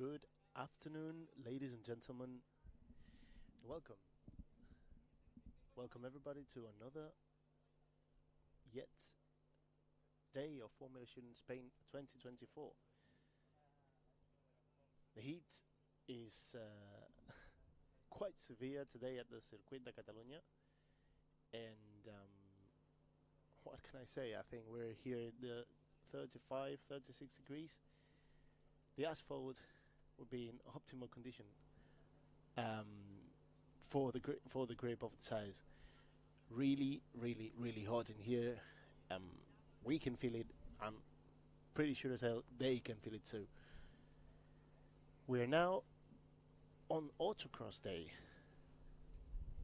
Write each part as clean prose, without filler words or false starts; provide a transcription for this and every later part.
Good afternoon, ladies and gentlemen. Welcome. Welcome everybody to another yet day of Formula Student Spain 2024. The heat is quite severe today at the Circuit de Catalunya, and what can I say? I think we're here at the 35, 36 degrees. The asphalt will be in optimal condition for the grip of the tires. Really, really, really hot in here. We can feel it. I'm pretty sure as hell they can feel it too. We're now on Autocross Day,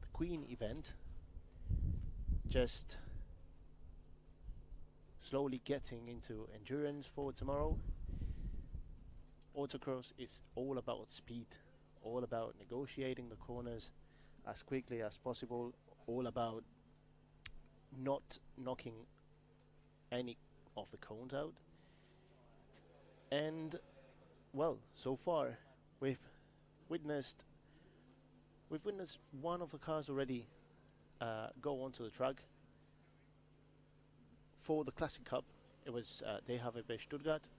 the Queen event. Just slowly getting into endurance for tomorrow. Autocross is all about speed, all about negotiating the corners as quickly as possible, all about not knocking any of the cones out. And well, so far we've witnessed one of the cars already go onto the track for the Classic Cup. It was they have a Stuttgart.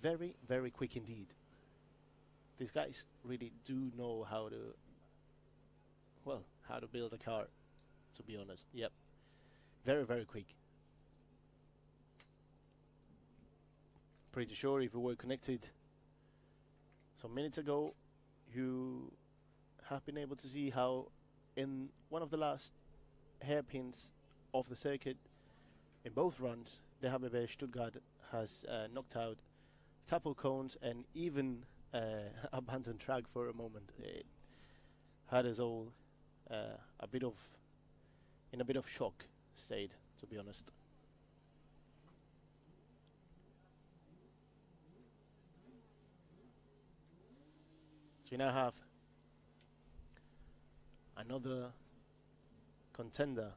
Very, very quick indeed. These guys really do know how to build a car, to be honest. Yep. Very, very quick. Pretty sure if you were connected some minutes ago, you have been able to see how in one of the last hairpins of the circuit, in both runs, the HBB Stuttgart has knocked out couple cones and even abandoned track for a moment. It had us all in a bit of shock state, to be honest. So we now have another contender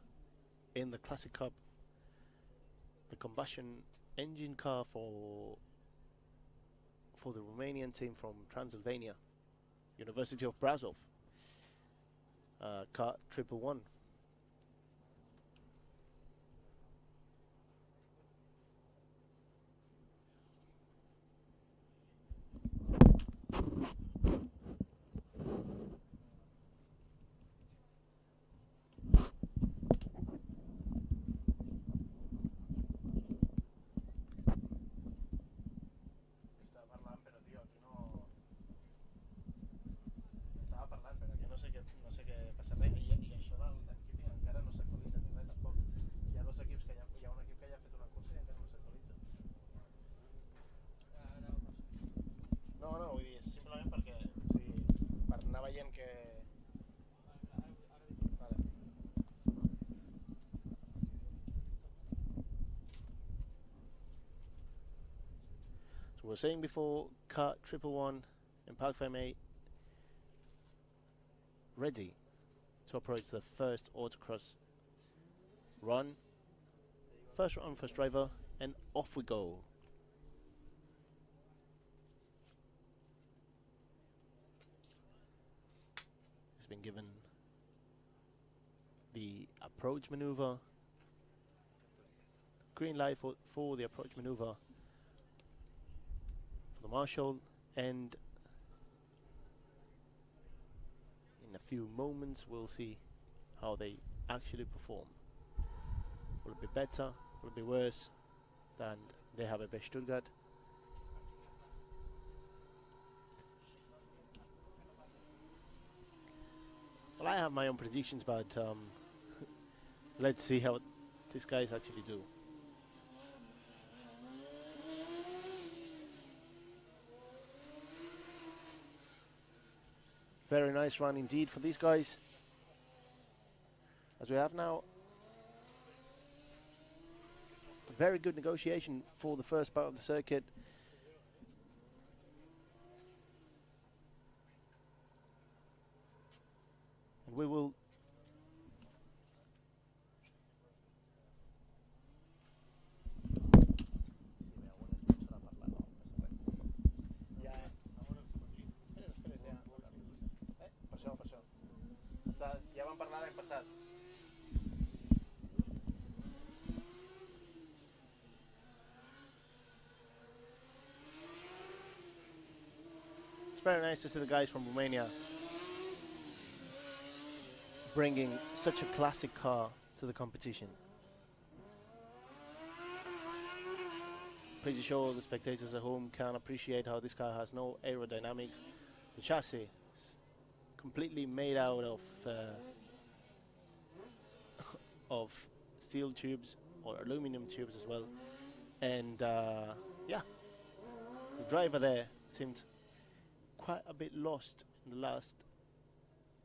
in the Classic Cup, the combustion engine car for the Romanian team from Transylvania, University of Brasov, car 111. No, vull dir, simplement perquè per anar veient que... Vale. So we were saying before, car 111 in Park Frame 8 ready to approach the first Autocross run. First run, first driver, and off we go. Been given the approach maneuver, green light for the approach maneuver for the marshal, and in a few moments we'll see how they actually perform. Will it be better? Will it be worse than they have a Stuttgart? Well, I have my own predictions, but let's see how these guys actually do. Very nice run indeed for these guys. As we have now a very good negotiation for the first part of the circuit. And we will It's very nice to see the guys from Romania bringing such a classic car to the competition. Pretty sure the spectators at home can appreciate how this car has no aerodynamics. The chassis is completely made out of steel tubes or aluminum tubes as well. And yeah, the driver there seemed quite a bit lost in the last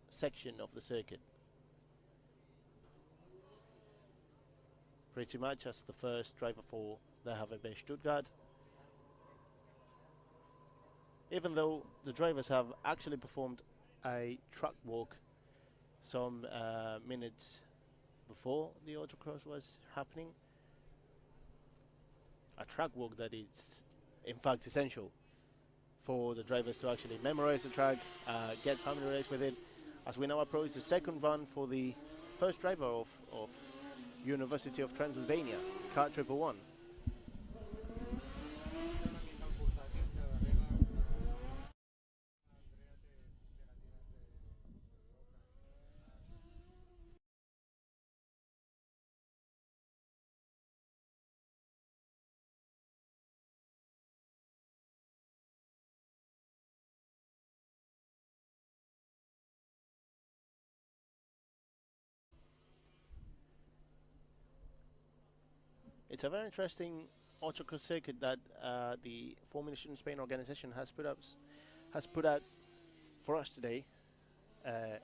section of the circuit. Pretty much as the first driver for the HVB Stuttgart. Even though the drivers have actually performed a track walk some minutes before the Autocross was happening. A track walk that is in fact essential for the drivers to actually memorize the track, get familiarized with it, as we now approach the second run for the first driver of University of Transylvania, car 111. It's a very interesting autocross circuit that the Formula Student Spain organization has put out for us today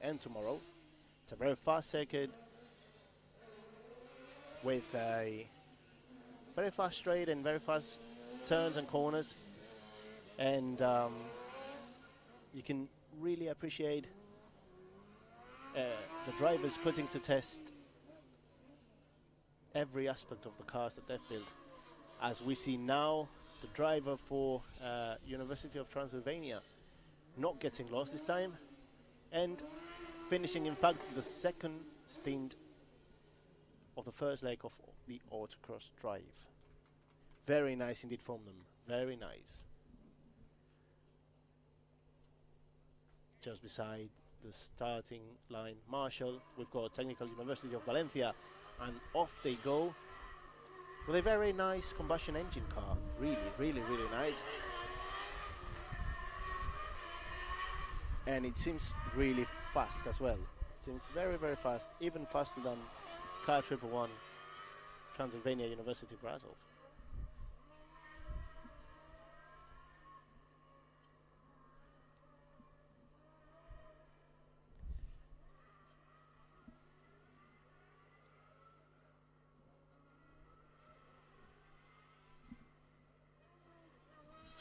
and tomorrow. It's a very fast circuit with a very fast straight and very fast turns and corners, and you can really appreciate the drivers putting to test every aspect of the cars that they've built. As we see now, the driver for University of Transylvania not getting lost this time and finishing in fact the second stint of the first leg of the Autocross drive. Very nice indeed from them, very nice. Just beside the starting line marshal, we've got Technical University of Valencia, and off they go with a very nice combustion engine car. Really, really, really nice. And it seems really fast as well. It seems very, very fast, even faster than car 111 Transylvania University Brasov.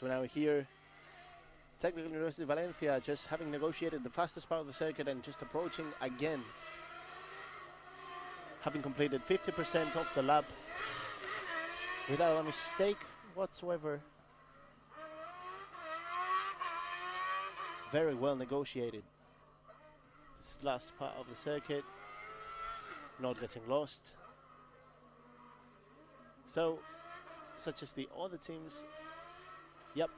So now here, Technical University of Valencia just having negotiated the fastest part of the circuit and just approaching again, having completed 50% of the lap without a mistake whatsoever. Very well negotiated. This last part of the circuit, not getting lost. So, such as the other teams, yep,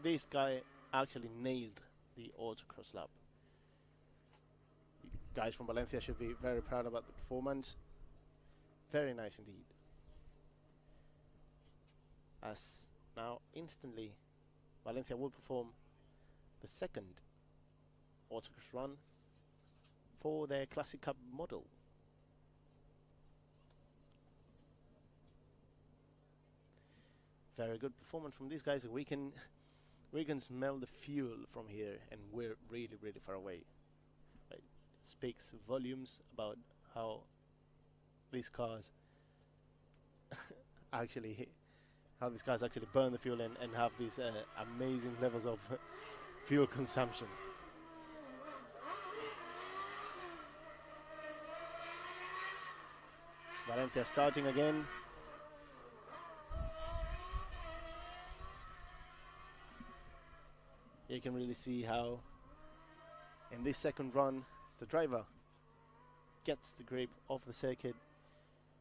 this guy actually nailed the Autocross lap. Guys from Valencia should be very proud about the performance. Very nice indeed. As now instantly Valencia will perform the second Autocross run for their Classic Cup model. Very good performance from these guys. We can smell the fuel from here, and we're really, really far away. Right? It speaks volumes about how these cars actually burn the fuel and have these amazing levels of fuel consumption. Valencia starting again. You can really see how in this second run the driver gets the grip of the circuit,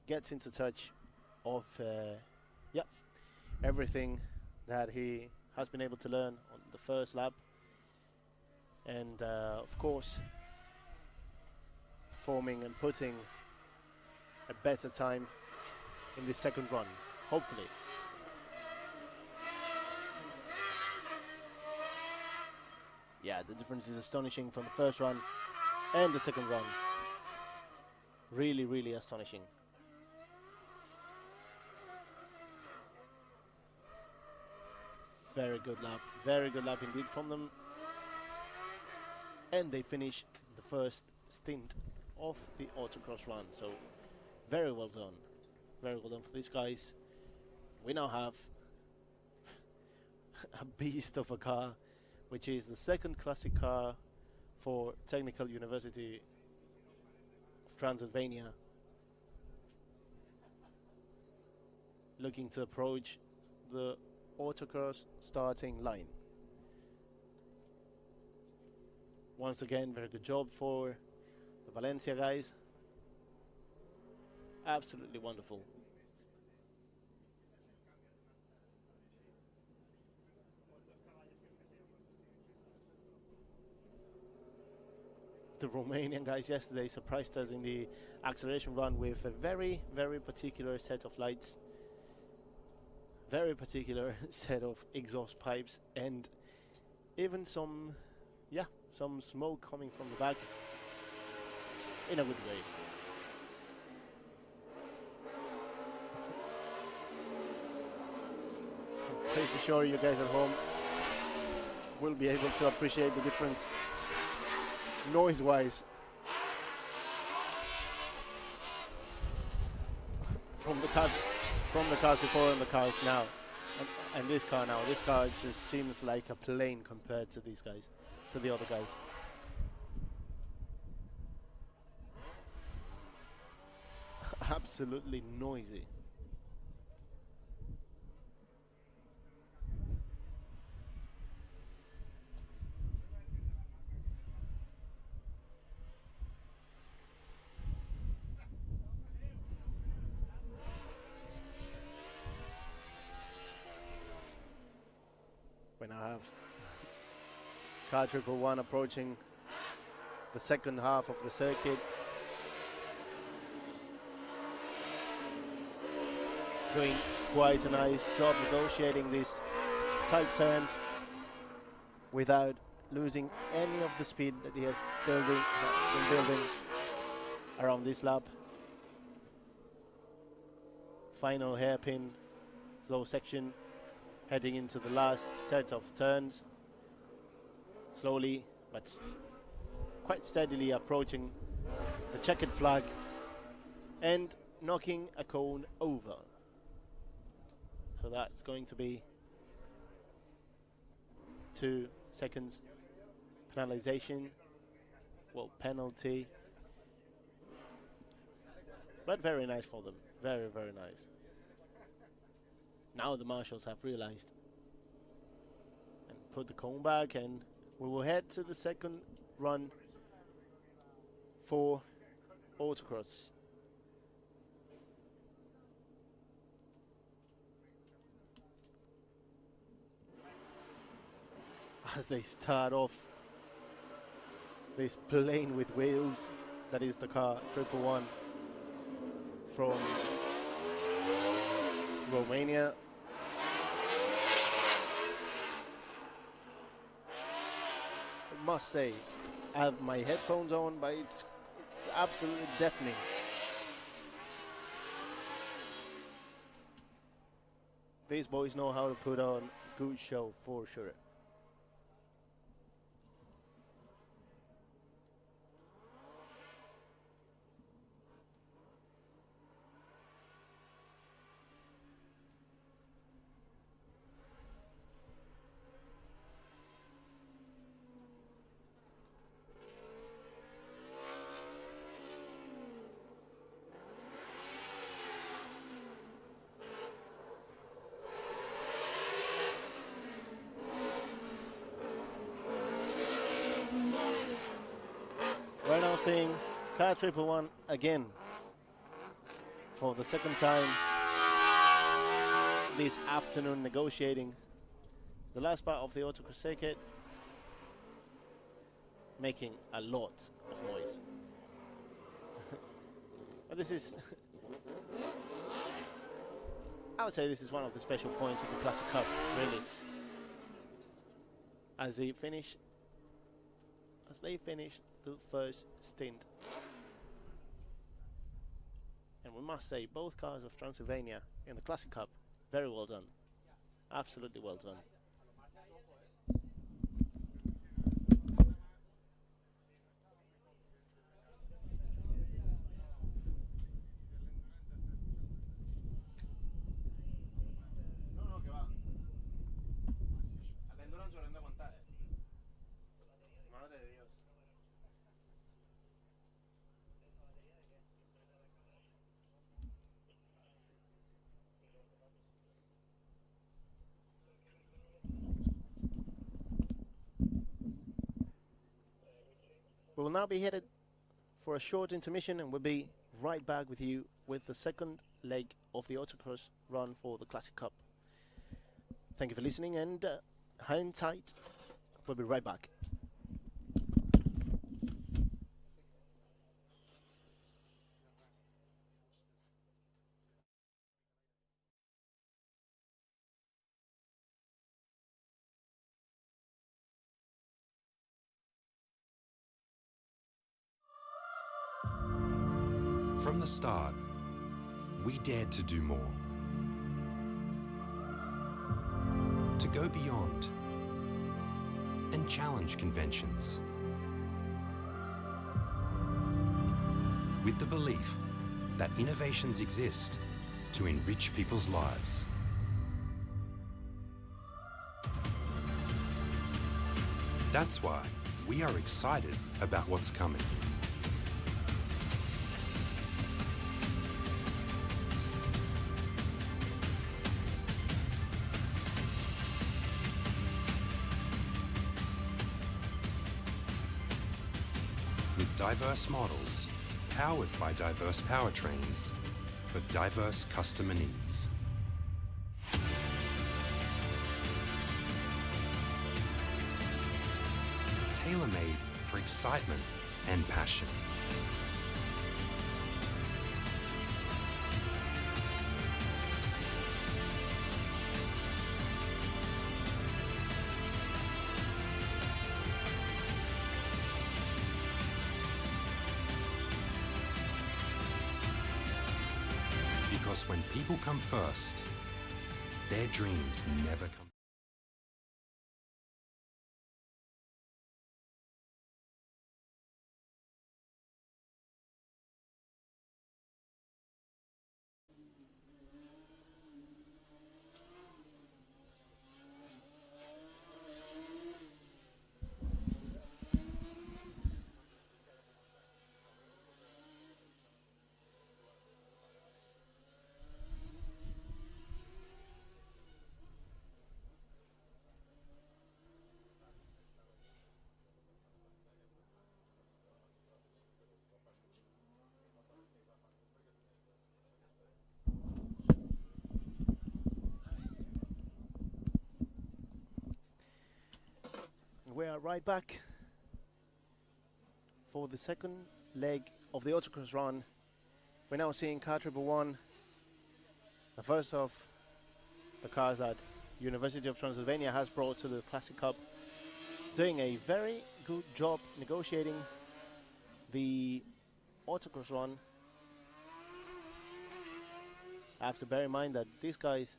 gets into touch of everything that he has been able to learn on the first lap, and of course forming and putting a better time in the second run, hopefully. Yeah, the difference is astonishing from the first run and the second run. Really, really astonishing. Very good lap indeed from them. And they finish the first stint of the autocross run. So very well done. Very well done for these guys. We now have a beast of a car, which is the second classic car for Technical University of Transylvania, looking to approach the autocross starting line. Once again, very good job for the Valencia guys. Absolutely wonderful. The Romanian guys yesterday surprised us in the acceleration run with a very, very particular set of lights, very particular set of exhaust pipes, and even some smoke coming from the back in a good way. I'm pretty sure you guys at home will be able to appreciate the difference noise-wise from the cars before and the cars now, and this car now. This car just seems like a plane compared to these guys, to the other guys. Absolutely noisy. We now have car triple one approaching the second half of the circuit. Doing quite a nice job negotiating these tight turns without losing any of the speed that he has been building around this lap. Final hairpin slow section, heading into the last set of turns, slowly but quite steadily approaching the checkered flag and knocking a cone over. So that's going to be 2 seconds penalization, well, penalty, but very nice for them, very, very nice. Now the marshals have realized and put the cone back, and we will head to the second run for autocross. As they start off this plane with wheels, that is the car 111 from Romania. I must say, I have my headphones on, but it's absolutely deafening. These boys know how to put on a good show for sure. We're now seeing car triple one again for the second time this afternoon, negotiating the last part of the Autocross circuit, making a lot of noise. But this is, I would say this is one of the special points of the Classic Cup, really. As they finish the first stint. And we must say, both cars of Transylvania in the Classic Cup, very well done. Absolutely well done. We will now be headed for a short intermission, and we'll be right back with you with the second leg of the Autocross run for the Classic Cup. Thank you for listening, and hang tight. We'll be right back. From the start, we dared to do more. To go beyond and challenge conventions. With the belief that innovations exist to enrich people's lives. That's why we are excited about what's coming. Diverse models, powered by diverse powertrains, for diverse customer needs. Tailor-made for excitement and passion. Because when people come first, their dreams never come. We are right back for the second leg of the Autocross run. We're now seeing car triple one, the first of the cars that University of Transylvania has brought to the Classic Cup, doing a very good job negotiating the Autocross run. I have to bear in mind that these guys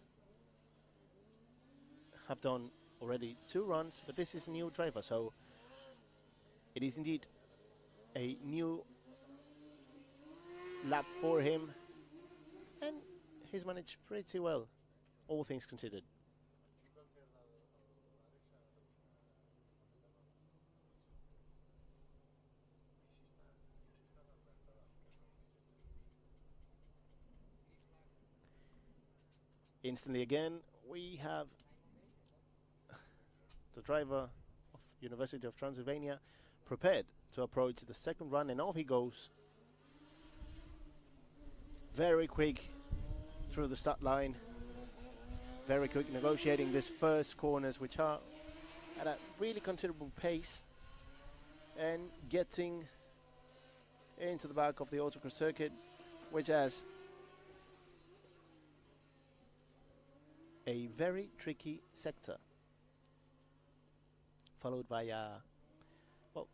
have done already 2 runs, but this is a new driver, so it is indeed a new lap for him, and he's managed pretty well, all things considered. Instantly again, we have the driver of University of Transylvania prepared to approach the second run, and off he goes very quick through the start line. Very quick negotiating these first corners, which are at a really considerable pace, and getting into the back of the autocross circuit, which has a very tricky sector, followed by a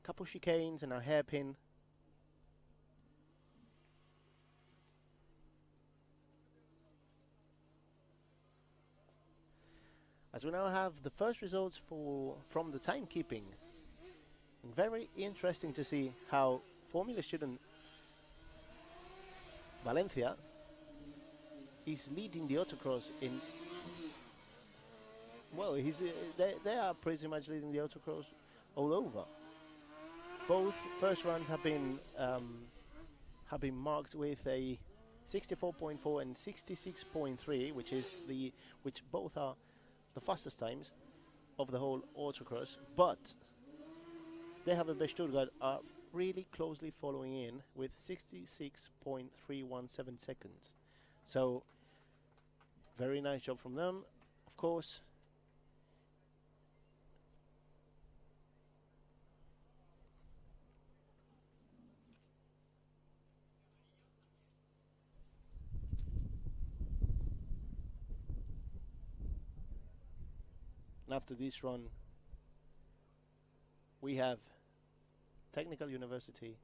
couple chicanes and a hairpin. As we now have the first results from the timekeeping. Very interesting to see how Formula Student Valencia is leading the autocross in. Well, they are pretty much leading the autocross all over. Both first runs have been marked with a 64.4 and 66.3, which both are the fastest times of the whole autocross, but they have a Stuttgart are really closely following in with 66.317 seconds. So very nice job from them, of course. And after this run, we have Technical University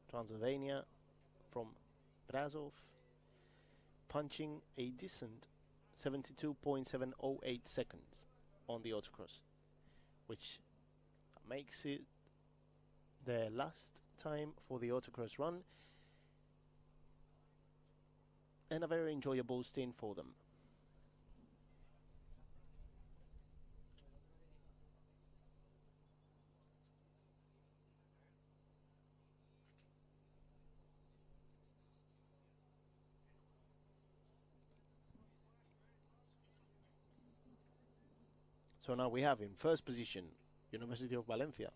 Transylvania from Brasov punching a decent 72.708 seconds on the autocross, which makes it their last time for the autocross run and a very enjoyable stint for them. So now we have in first position University of Valencia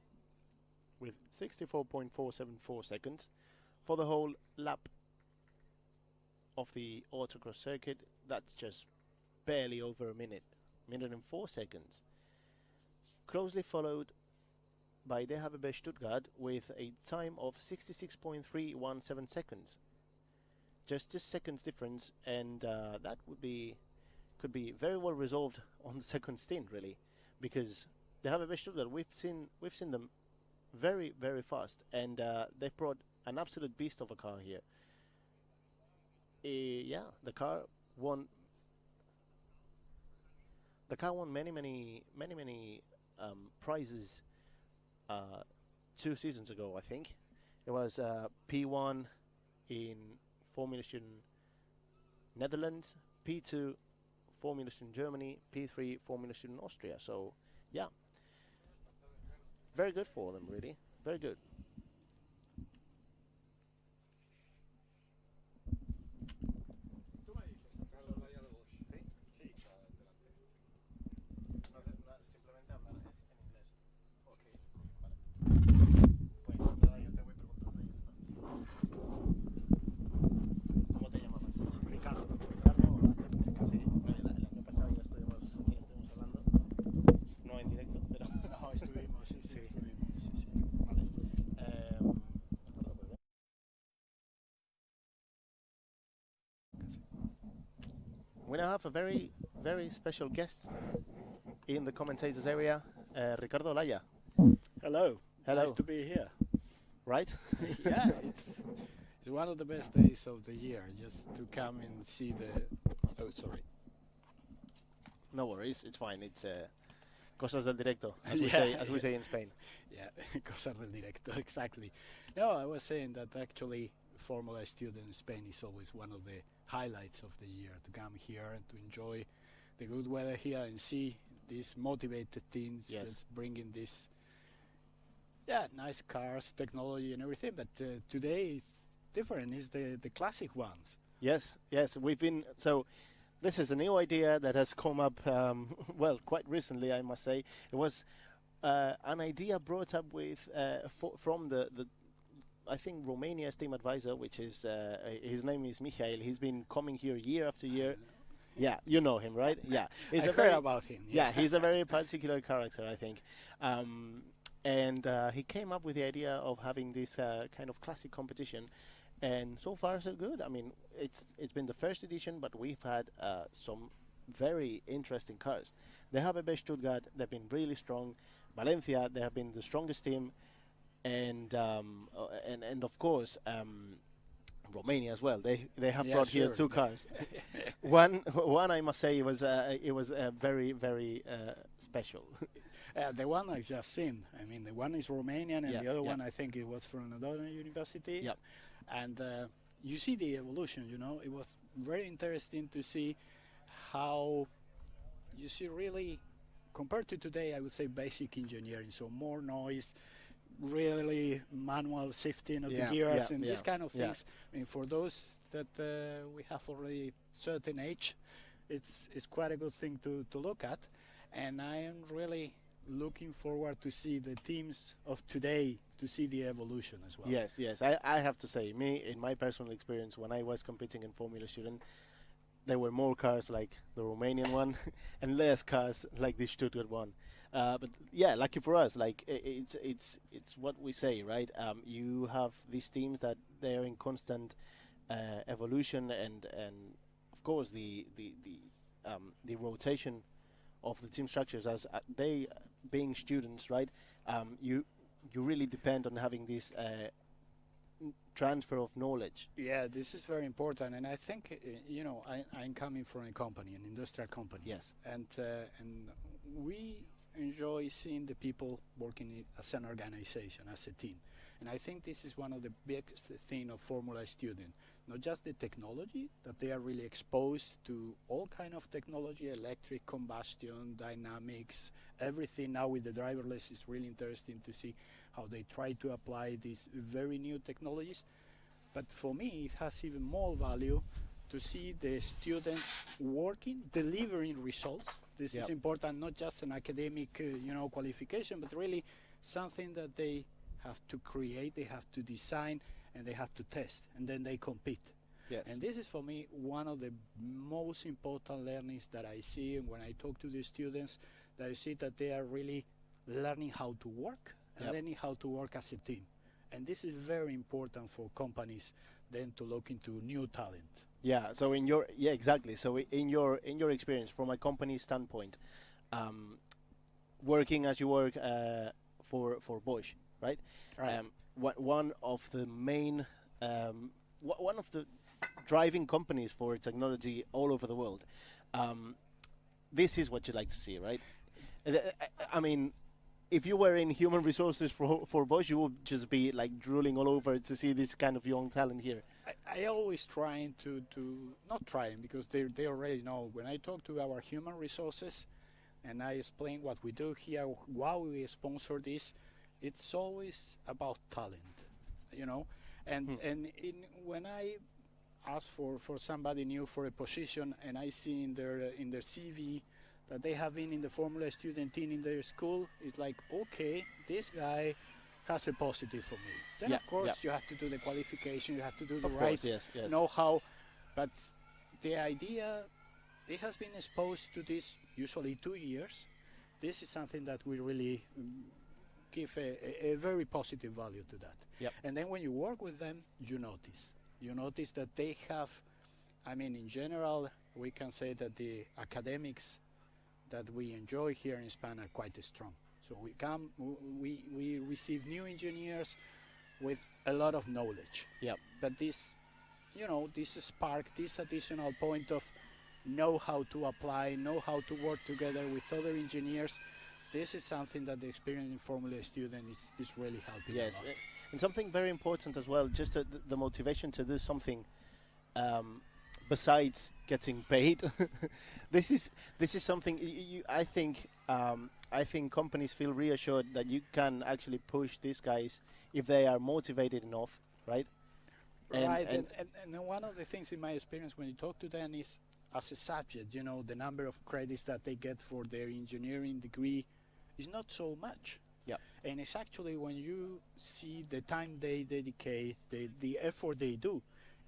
with 64.474 seconds for the whole lap of the autocross circuit. That's just barely over a minute and 4 seconds. Closely followed by DHB Stuttgart with a time of 66.317 seconds. Just 2 seconds difference, and that could be very well resolved on the second stint, really, because they have a Stuttgart. We've seen them very, very fast, and they brought an absolute beast of a car here. Yeah, the car won. The car won many prizes 2 seasons ago, I think. It was P1 in Formula Student Netherlands, P2 Formula Student Germany, P3 Formula Student Austria. So, yeah, very good for them, really. Very good. We now have a very, very special guest in the commentators area, Ricardo Olaya. Hello. Hello. Nice to be here. Right? Yeah, it's one of the best days of the year, just to come and see the... Oh, sorry. No worries, it's fine. It's cosas del directo, as we say in Spain. Yeah, cosas del directo, exactly. No, I was saying that actually Formula Student in Spain is always one of the highlights of the year, to come here and to enjoy the good weather here and see these motivated teens just bringing this nice cars, technology and everything, but today it's different. It's the classic ones. Yes, we've been, so this is a new idea that has come up well, quite recently, I must say. It was an idea brought up with from the I think Romania's team advisor, which is his name is Michael. He's been coming here year after year. Yeah, you know him, right? Yeah, I heard about him. Yeah, he's a very particular character, I think. And he came up with the idea of having this kind of classic competition, and so far so good. I mean, it's been the first edition, but we've had some very interesting cars. The HBB Stuttgart, they've been really strong. Valencia, they have been the strongest team, and of course Romania as well. They have brought here two cars. one I must say it was very very special. The one I've just seen. I mean, the one is Romanian, and the other one I think it was from another university. Yep. And you see the evolution. You know, it was very interesting to see how you see really compared to today. I would say basic engineering, so more noise, really manual shifting of the gears and these kind of things. I mean, for those that we have already certain age, it's quite a good thing to look at, and I am really looking forward to see the teams of today, to see the evolution as well. Yes. I have to say, in my personal experience, when I was competing in Formula Student, there were more cars like the Romanian one and less cars like the Stuttgart one. But yeah, lucky for us, like it's what we say, right? You have these teams that they're in constant evolution, and of course the rotation of the team structures as they being students, right? You really depend on having this transfer of knowledge. Yeah, this is very important, and I think I'm coming from a company, an industrial company. Yes, and we enjoy seeing the people working as an organization, as a team. And I think this is one of the biggest thing of Formula student, not just the technology, that they are really exposed to all kind of technology, electric, combustion, dynamics, everything now with the driverless. Is really interesting to see how they try to apply these very new technologies. But for me, it has even more value to see the students working, delivering results. This is important, not just an academic qualification, but really something that they have to create, they have to design, and they have to test, and then they compete. Yes. And this is for me one of the most important learnings that I see when I talk to the students, that I see that they are really learning how to work and learning how to work as a team. And this is very important for companies then to look into new talent. Yeah. So exactly. So in your experience, from a company standpoint, working as you work for Bosch, right? Right. One of the main, one of the driving companies for technology all over the world. This is what you like to see, right? I mean, if you were in human resources for Bosch, you would just be like drooling all over to see this kind of young talent here. I always trying to not trying, because they already know. When I talk to our human resources and I explain what we do here, why we sponsor this, it's always about talent, And when I ask for somebody new for a position, and I see in their CV that they have been in the Formula student team in their school, it's like, okay, this guy has a positive for me. Then of course you have to do the qualification, you have to do the right know-how, but the idea, it has been exposed to this usually 2 years. This is something that we really give a very positive value to that. Yep. And then when you work with them, you notice that they have, I mean, in general, we can say that the academics that we enjoy here in Spain are quite strong. So we receive new engineers with a lot of knowledge. Yep. But this, this spark, this additional point of know how to apply, know how to work together with other engineers, this is something that the experience in Formula student is really helping. Yes, a lot. And something very important as well, just the motivation to do something besides getting paid. This is something I think companies feel reassured that you can actually push these guys if they are motivated enough, right? And one of the things in my experience when you talk to them is, as a subject, the number of credits that they get for their engineering degree is not so much. Yeah. And it's actually when you see the time they dedicate, the effort they do,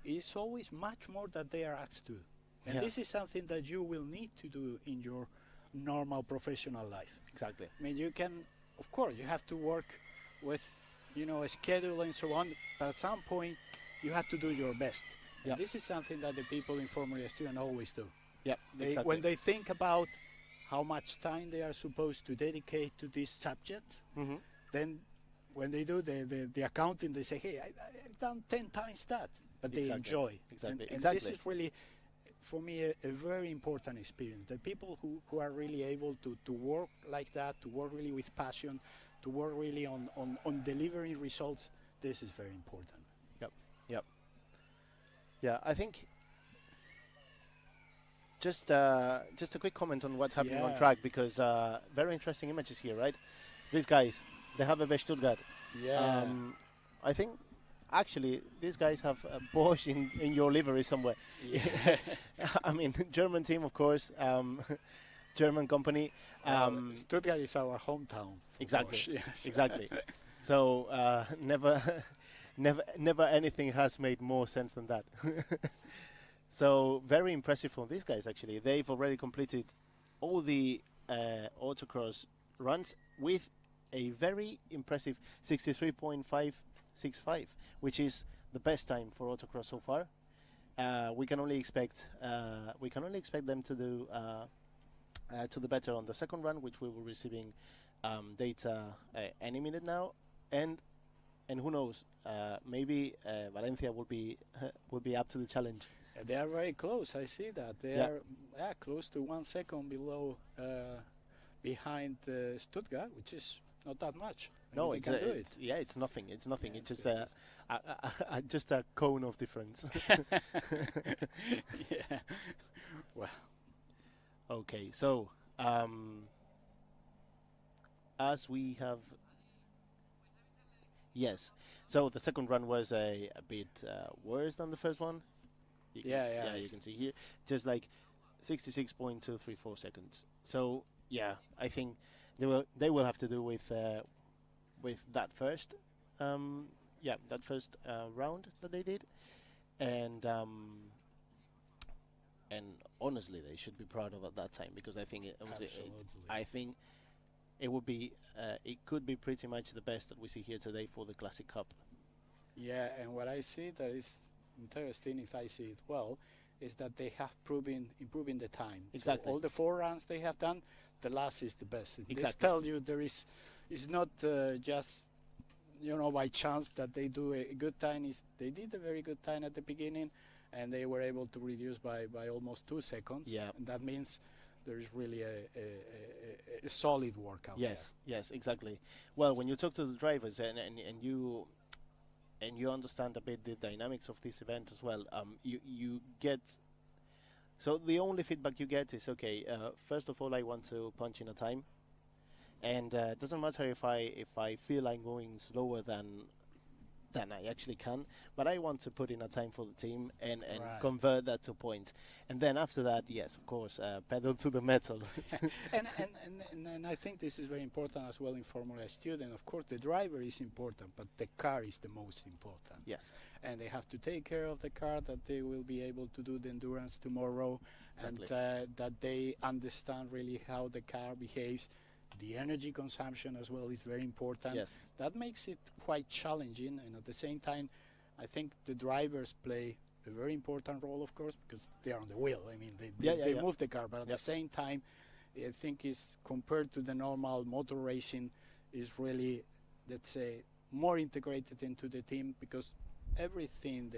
it's always much more that they are asked to. And Yeah. this is something that you will need to do in your normal professional life. Exactly. I mean, you can, of course, you have to work with, a schedule and so on, but at some point, you have to do your best. Yeah. And this is something that the people in Formula Student always do. Yeah. Exactly. When they think about how much time they are supposed to dedicate to this subject, Mm-hmm. then when they do the accounting, they say, hey, I've done 10 times that, but they Exactly. enjoy. Exactly. And Exactly. this is really, for me, a very important experience. The people who are really able to work like that, to work really with passion, to work really on delivering results, this is very important. Yep. Yep. Yeah, I think just a quick comment on what's happening on Yeah. track, because very interesting images here, right? These guys, they have a Besch Stuttgart. Yeah. I think actually these guys have a Bosch in your livery somewhere. Yeah. I mean, German team, of course, German company. Stuttgart is our hometown. for Exactly. Bosch, yes. Exactly. So never anything has made more sense than that. So very impressive from these guys. Actually, they've already completed all the autocross runs with a very impressive 63.565, which is the best time for autocross so far. We can only expect them to do to the better on the second run, which we will be receiving data any minute now, and who knows, maybe Valencia will be up to the challenge. They are very close. I see that they Yeah. are close to 1 second below, behind Stuttgart, which is not that much. No, They it's, can do it's yeah, it's nothing. It's nothing. Yeah, it's it's just a cone of difference. Yeah. Well, Okay, so as we have, yes. So the second run was a bit worse than the first one. You can, Yeah. you can see here, just like 66.234 seconds. So yeah, I think they will have to do with that first that first round that they did, and honestly they should be proud of at that time, because I think I think it would be it could be pretty much the best that we see here today for the Classic Cup. yeah, and what I see that is interesting, if I see it well, is that they have improving the time. Exactly. So all the 4 runs they have done, the last is the best. This Exactly. tells you it's not just by chance that they do a good time. They did a very good time at the beginning, and they were able to reduce by almost 2 seconds. Yeah. And that means there is really a solid work out there. Yes, exactly. Well, when you talk to the drivers and you understand a bit the dynamics of this event as well, you get. So the only feedback you get is, okay, first of all, I want to punch in a time, and it doesn't matter if I feel I'm going slower than I actually can, but I want to put in a time for the team and Right. convert that to points. And then after that, yes, of course, pedal to the metal. and I think this is very important as well in Formula Student. Of course, the driver is important, but the car is the most important. Yes, And they have to take care of the car, that they will be able to do the endurance tomorrow, Exactly. and that they understand really how the car behaves. The energy consumption as well is very important. yes, That makes it quite challenging, and at the same time, I think the drivers play a very important role, of course, because they are on the wheel. I mean, they Yeah. move the car, but at the same time, I think is compared to the normal motor racing, is really, let's say, more integrated into the team, because everything,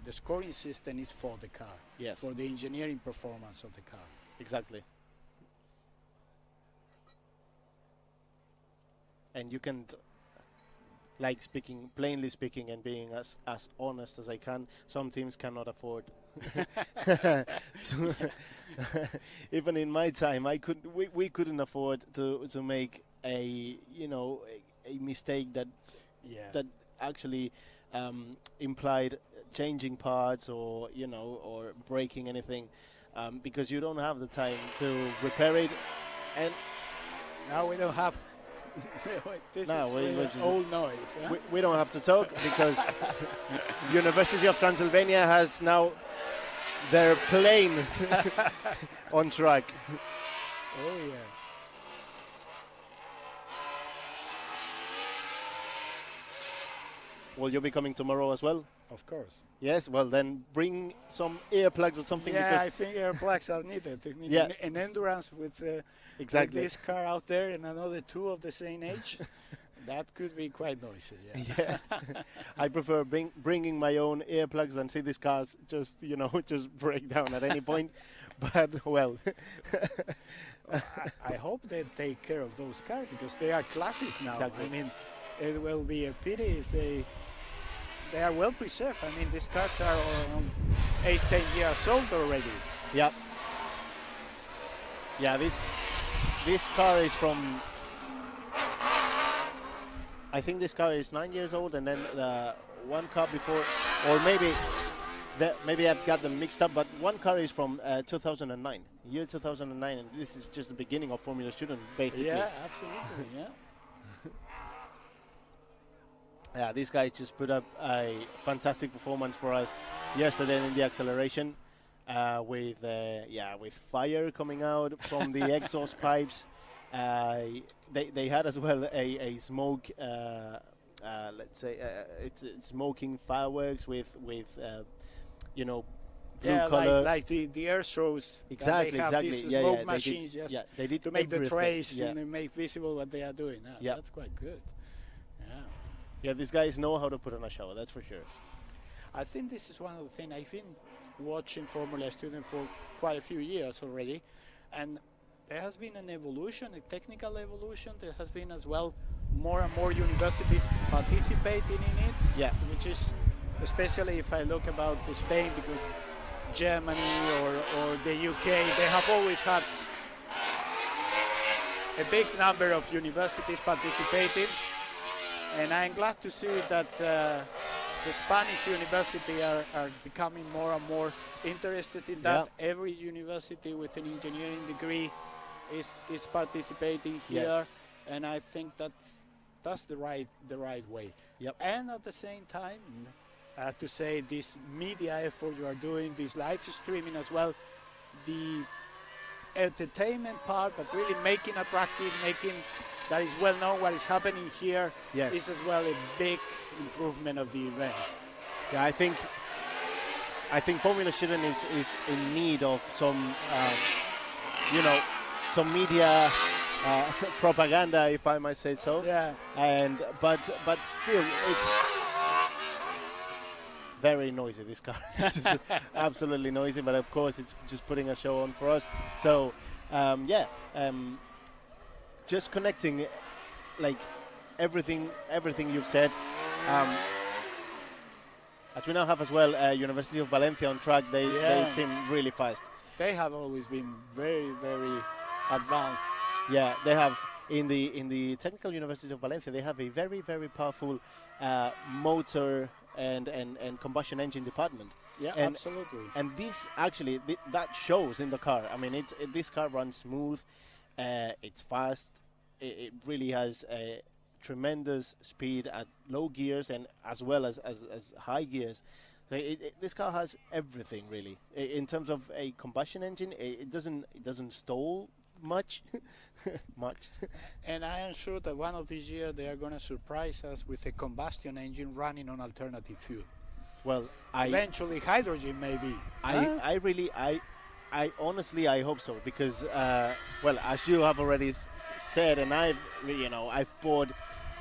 the scoring system is for the car, yes, for the engineering performance of the car. exactly. And you can, plainly speaking, and being as honest as I can, some teams cannot afford. Even in my time, we couldn't afford to make a mistake that actually implied changing parts or breaking anything, because you don't have the time to repair it. And Now we don't have This No, is we really just- old noise. Huh? We don't have to talk because University of Transylvania has now their plane on track. Oh yeah. Will you be coming tomorrow as well? Of course. Yes, well then bring some earplugs or something. Yeah, because I think air plugs are needed. I mean, Yeah. an endurance with exactly. this car out there and another two of the same age, that could be quite noisy. Yeah. Yeah, I prefer bringing my own earplugs than see these cars just just break down at any point. But well, I hope they take care of those cars because they are classic now. Exactly. I mean, it will be a pity if they are well preserved. I mean, these cars are 8-10 years old already. yeah, yeah. This car is from. I think this car is 9 years old, and then the one car before, or maybe I've got them mixed up. But one car is from 2009, year 2009, and this is just the beginning of Formula Student, basically. Yeah, absolutely. Yeah. Yeah, these guys just put up a fantastic performance for us yesterday in the acceleration, with fire coming out from the exhaust pipes. They had as well a smoke, let's say, it's smoking fireworks with blue Yeah, color. like the air shows. Exactly, they have exactly. These Yeah, smoke yeah, machines just they did to make the everything. trace Yeah. and they make visible what they are doing. Yeah. That's quite good. Yeah. Yeah, these guys know how to put on a show, that's for sure. I think this is one of the things I've been watching Formula Student for quite a few years already, and there has been an evolution, a technical evolution. There has been as well more and more universities participating in it. Yeah. Which is, especially if I look about Spain, because Germany or the UK, they have always had a big number of universities participating, and I'm glad to see that the Spanish university are becoming more and more interested in that. Yeah. Every university with an engineering degree is participating here, Yes. and I think that's the right way. Yep. And at the same time, to say this media effort you are doing, this live streaming as well, the entertainment part, but really making attractive, making that is well known what is happening here, Yes. is as well a big improvement of the event. Yeah, I think Formula Student is in need of some, some media propaganda, if I might say so. Yeah. But still, it's very noisy. This car, it's just absolutely noisy. But of course, it's just putting a show on for us. So, just connecting, like everything you've said. As we now have as well, University of Valencia on track. They seem really fast. They have always been very, very advanced. Yeah, they have in the Technical University of Valencia. They have a very, very powerful motor and combustion engine department. Yeah, And- absolutely. And this actually that shows in the car. I mean, this car runs smooth. It's fast. It really has a tremendous speed at low gears and as well as high gears. So this car has everything really. In terms of a combustion engine, it doesn't stall much. And I am sure that one of these years they are going to surprise us with a combustion engine running on alternative fuel. Well, Eventually hydrogen maybe. I honestly I hope so because well, as you have already said, and I've bored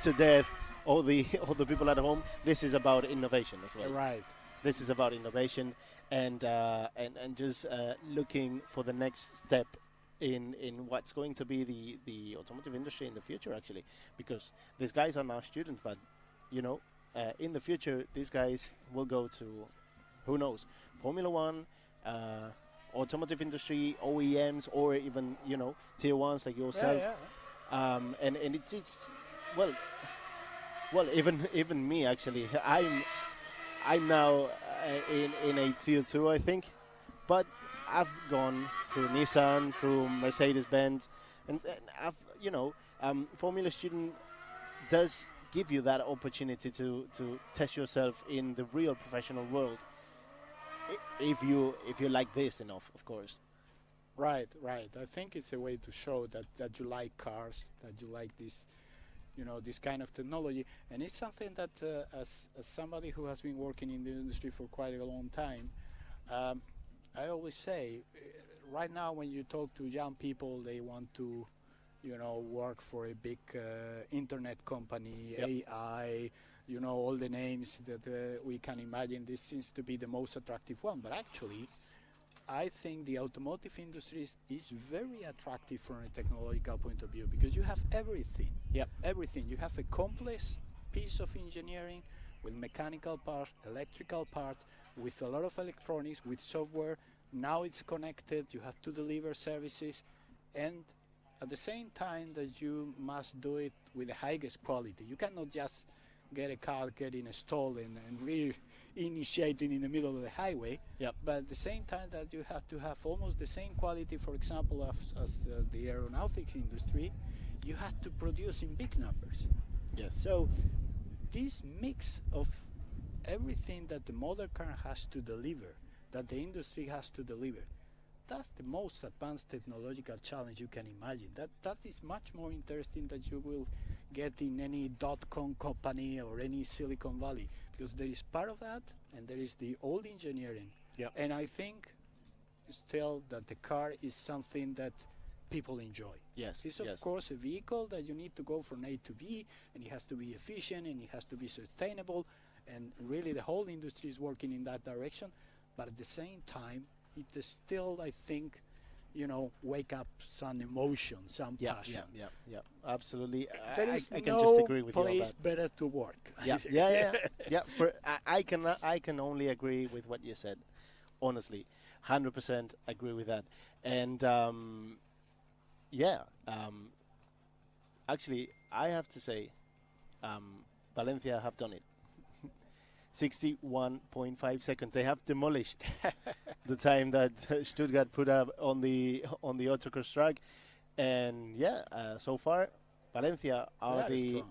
to death all the people at home. This is about innovation as well. Right. This is about innovation and just looking for the next step in what's going to be the automotive industry in the future, actually, because these guys are now students, but in the future these guys will go to, who knows, Formula One, automotive industry, OEMs, or even tier ones like yourself. Yeah. And it's well even me actually. I'm now in a tier 2, I think, but I've gone through Nissan, through Mercedes-Benz, and I've Formula Student does give you that opportunity to test yourself in the real professional world, if you like this enough, of course. Right. I think it's a way to show that you like cars, that you like this, this kind of technology, and it's something that as somebody who has been working in the industry for quite a long time, I always say, right now when you talk to young people, they want to, work for a big internet company, Yep. AI, all the names that we can imagine. This seems to be the most attractive one, but actually, I think the automotive industry is very attractive from a technological point of view, because you have everything. Yep. Everything. You have a complex piece of engineering with mechanical parts, electrical parts, with a lot of electronics, with software. Now it's connected. You have to deliver services, and at the same time that you must do it with the highest quality. You cannot just get a car getting installed and re-initiating in the middle of the highway. Yep. But at the same time that you have to have almost the same quality, for example, as the aeronautics industry, you have to produce in big numbers. Yes. So this mix of everything that the modern car has to deliver, that the industry has to deliver, that's the most advanced technological challenge you can imagine. That is much more interesting than you will get in any dot-com company or any Silicon Valley, because there is part of that and there is the old engineering. Yep. And I think still that the car is something that people enjoy. Yes. It's yes. of course a vehicle that you need to go from A to B, and it has to be efficient and it has to be sustainable, and really the whole industry is working in that direction. But at the same time, it is still, I think, wake up some emotion, some passion. Yeah, absolutely. There is I can no just agree with you on place that. better to work. Yeah. I can only agree with what you said. Honestly, 100% agree with that. And actually, I have to say, Valencia have done it. 61.5 seconds. They have demolished the time that Stuttgart put up on the autocross track, and so far Valencia are Very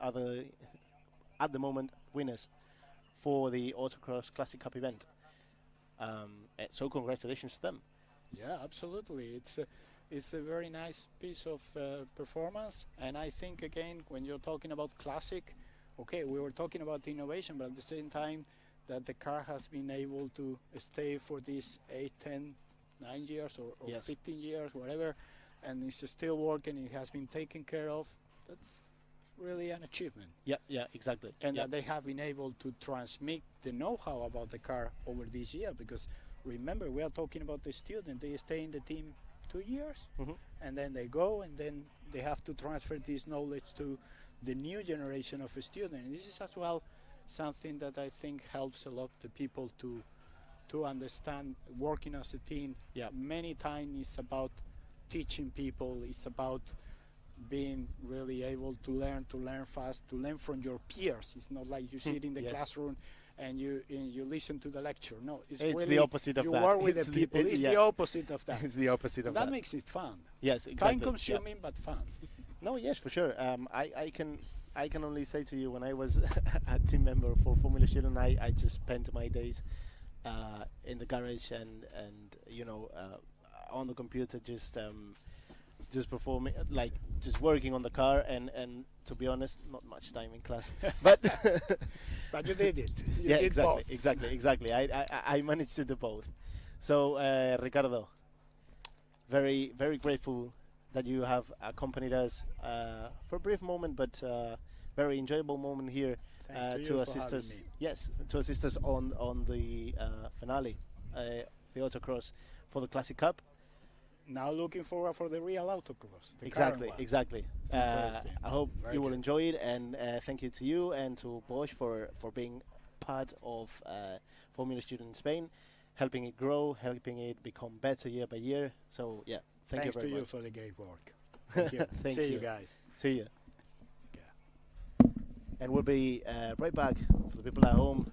are the at the moment winners for the Autocross Classic Cup event. So congratulations to them. Yeah, absolutely. It's a very nice piece of performance, and I think again when you're talking about classic. Okay, we were talking about the innovation, but at the same time that the car has been able to stay for these 8, 10, 9 years or Yes. 15 years, whatever, and it's still working, it has been taken care of, that's really an achievement. Yeah, exactly. And that they have been able to transmit the know-how about the car over this year, because remember, we are talking about the student, they stay in the team 2 years, and then they go, and then they have to transfer this knowledge to the new generation of students. And this is as well something that I think helps a lot the people to understand working as a team. Yeah. Many times it's about teaching people, it's about being really able to learn fast, to learn from your peers. It's not like you sit in the Yes. classroom and you listen to the lecture. No, it's It's really the opposite of you that. work with It's the people. It's the opposite of that. It's the opposite of that that. makes it fun. Yes, exactly. Time consuming, but fun. No, yes, for sure. I can only say to you, when I was a team member for Formula Student, I just spent my days in the garage and on the computer, just performing, like just working on the car, and to be honest, not much time in class, but But you did it. You yeah, did exactly. I managed to do both. So Ricardo, very very grateful that you have accompanied us for a brief moment, but very enjoyable moment here Thanks to you assist for us. having me. Yes, to assist us on the finale, the autocross for the Classic Cup. Now looking forward for the real autocross. The Exactly, current one. exactly. Interesting. I hope Very you will good. enjoy it, and thank you to you and to Bosch for being part of Formula Student in Spain, helping it grow, helping it become better year by year. So yeah, thank Thanks you to very you much. for the great work. Thank you. Thank See you. you guys. See you. Yeah. And we'll be right back for the people at home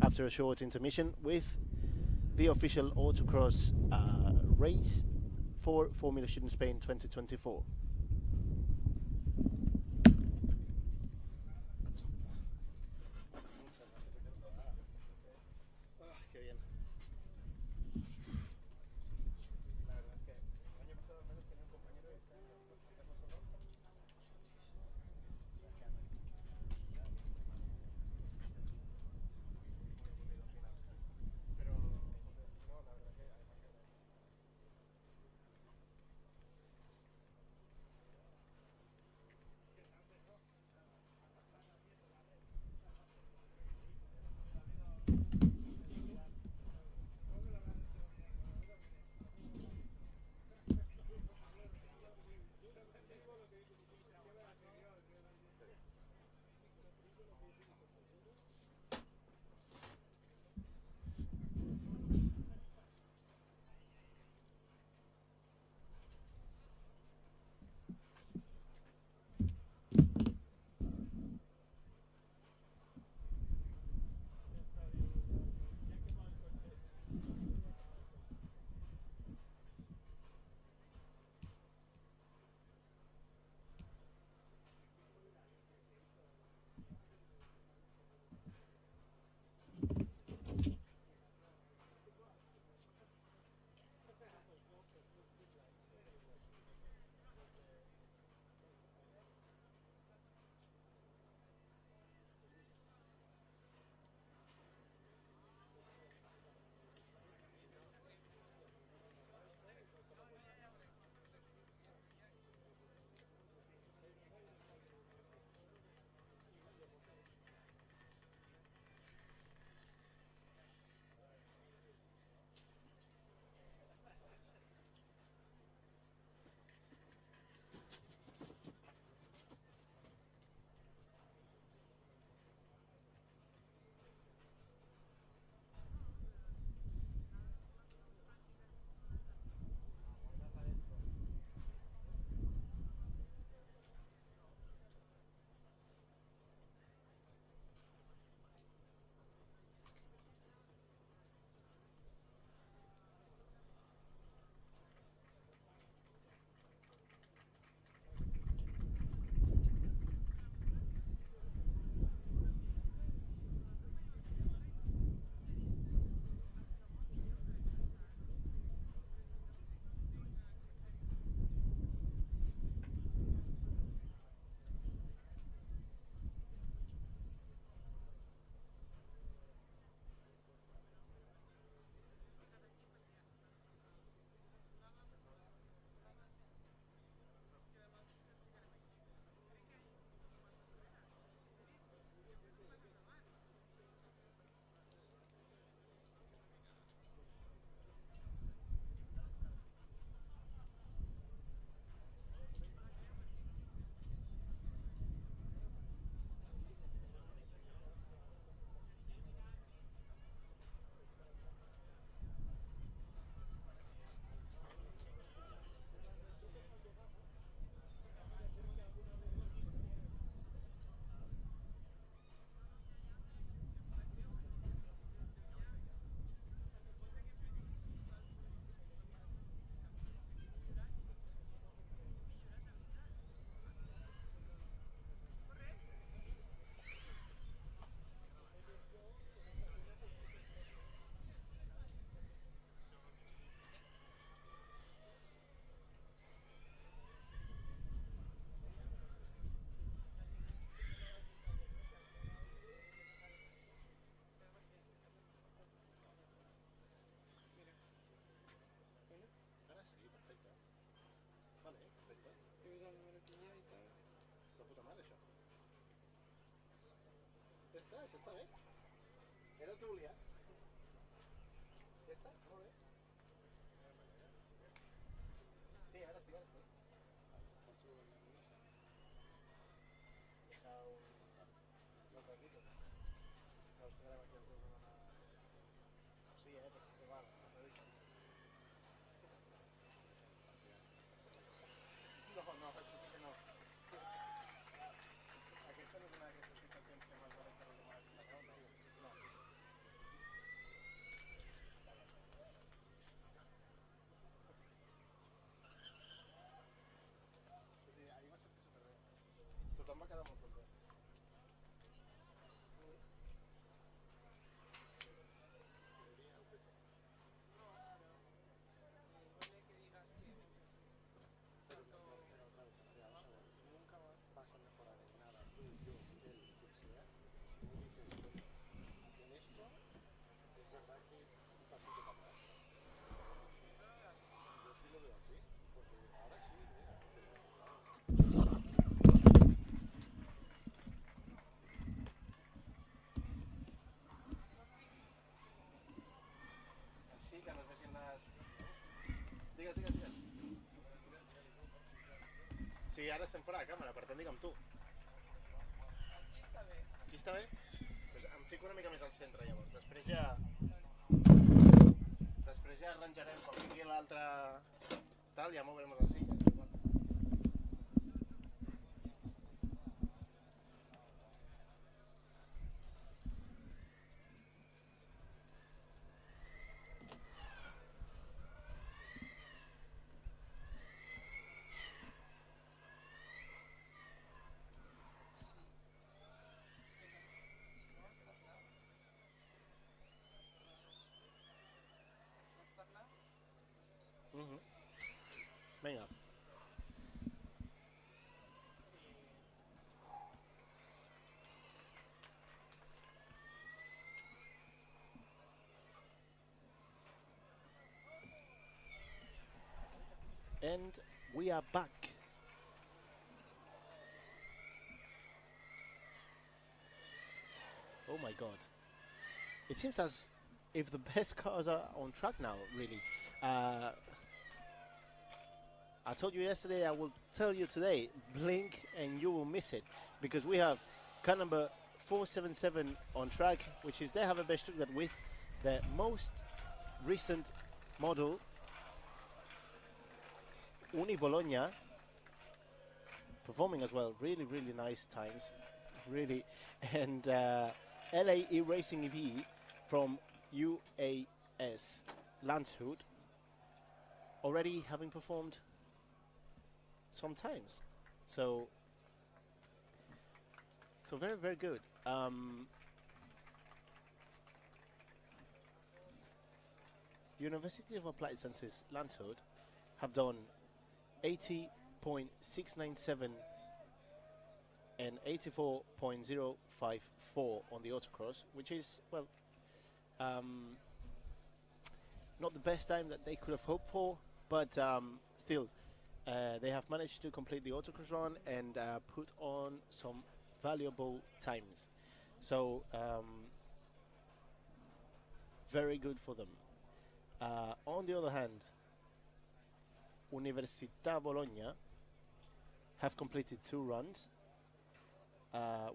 after a short intermission with the official autocross race for Formula Student Spain 2024. bien. La verdad es que el año pasado al menos tenía un compañero y este año hacemos solo. Pero no, la verdad que además això està bé. Era el que volia. Ja està, molt bé. Sí, ara sí, ara sí. Deixa un ratito. Que els tindrem aquí els dos en una... Sí, però és igual, no t'ho dic. No, això sí que no. Aquesta no és una d'aquestes situacions que m'has de deixar de tomar la raó, no. Sí, ahir va sortir superbé. Tothom va quedar molt content. Sí, ara estem fora de càmera, per tant dic amb tu. Aquí està bé. Aquí està bé? Pues em fico una mica més al centre, llavors. Després ja arranjarem quan vingui l'altre tal, ja mourem les silles. Vinga. And we are back. Oh my god. It seems as if the best cars are on track now, really. I told you yesterday, I will tell you today, blink and you will miss it, because we have car number 477 on track, which is they have a best that with the most recent model, Uni Bologna, performing as well, really, really nice times, really, and LA E-Racing EV from UAS Landshut, already having performed sometimes, so very, very good. University of Applied Sciences Landshut have done 80.697 and 84.054 on the autocross, which is, well, not the best time that they could have hoped for, but still, they have managed to complete the autocross run and put on some valuable times. So, very good for them. On the other hand, Università Bologna have completed 2 runs.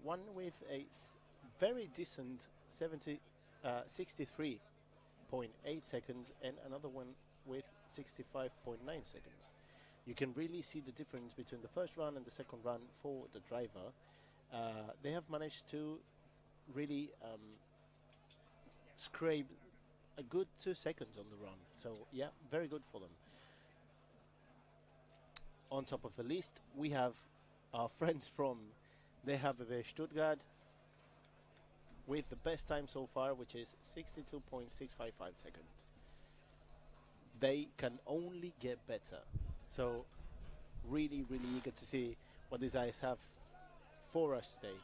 One with a very decent 63.8 seconds and another one with 65.9 seconds. You can really see the difference between the first run and the second run for the driver. They have managed to really scrape a good 2 seconds on the run. So yeah, very good for them. On top of the list, we have our friends from DHBB Stuttgart with the best time so far, which is 62.655 seconds. They can only get better. So really, really eager to see what these guys have for us today.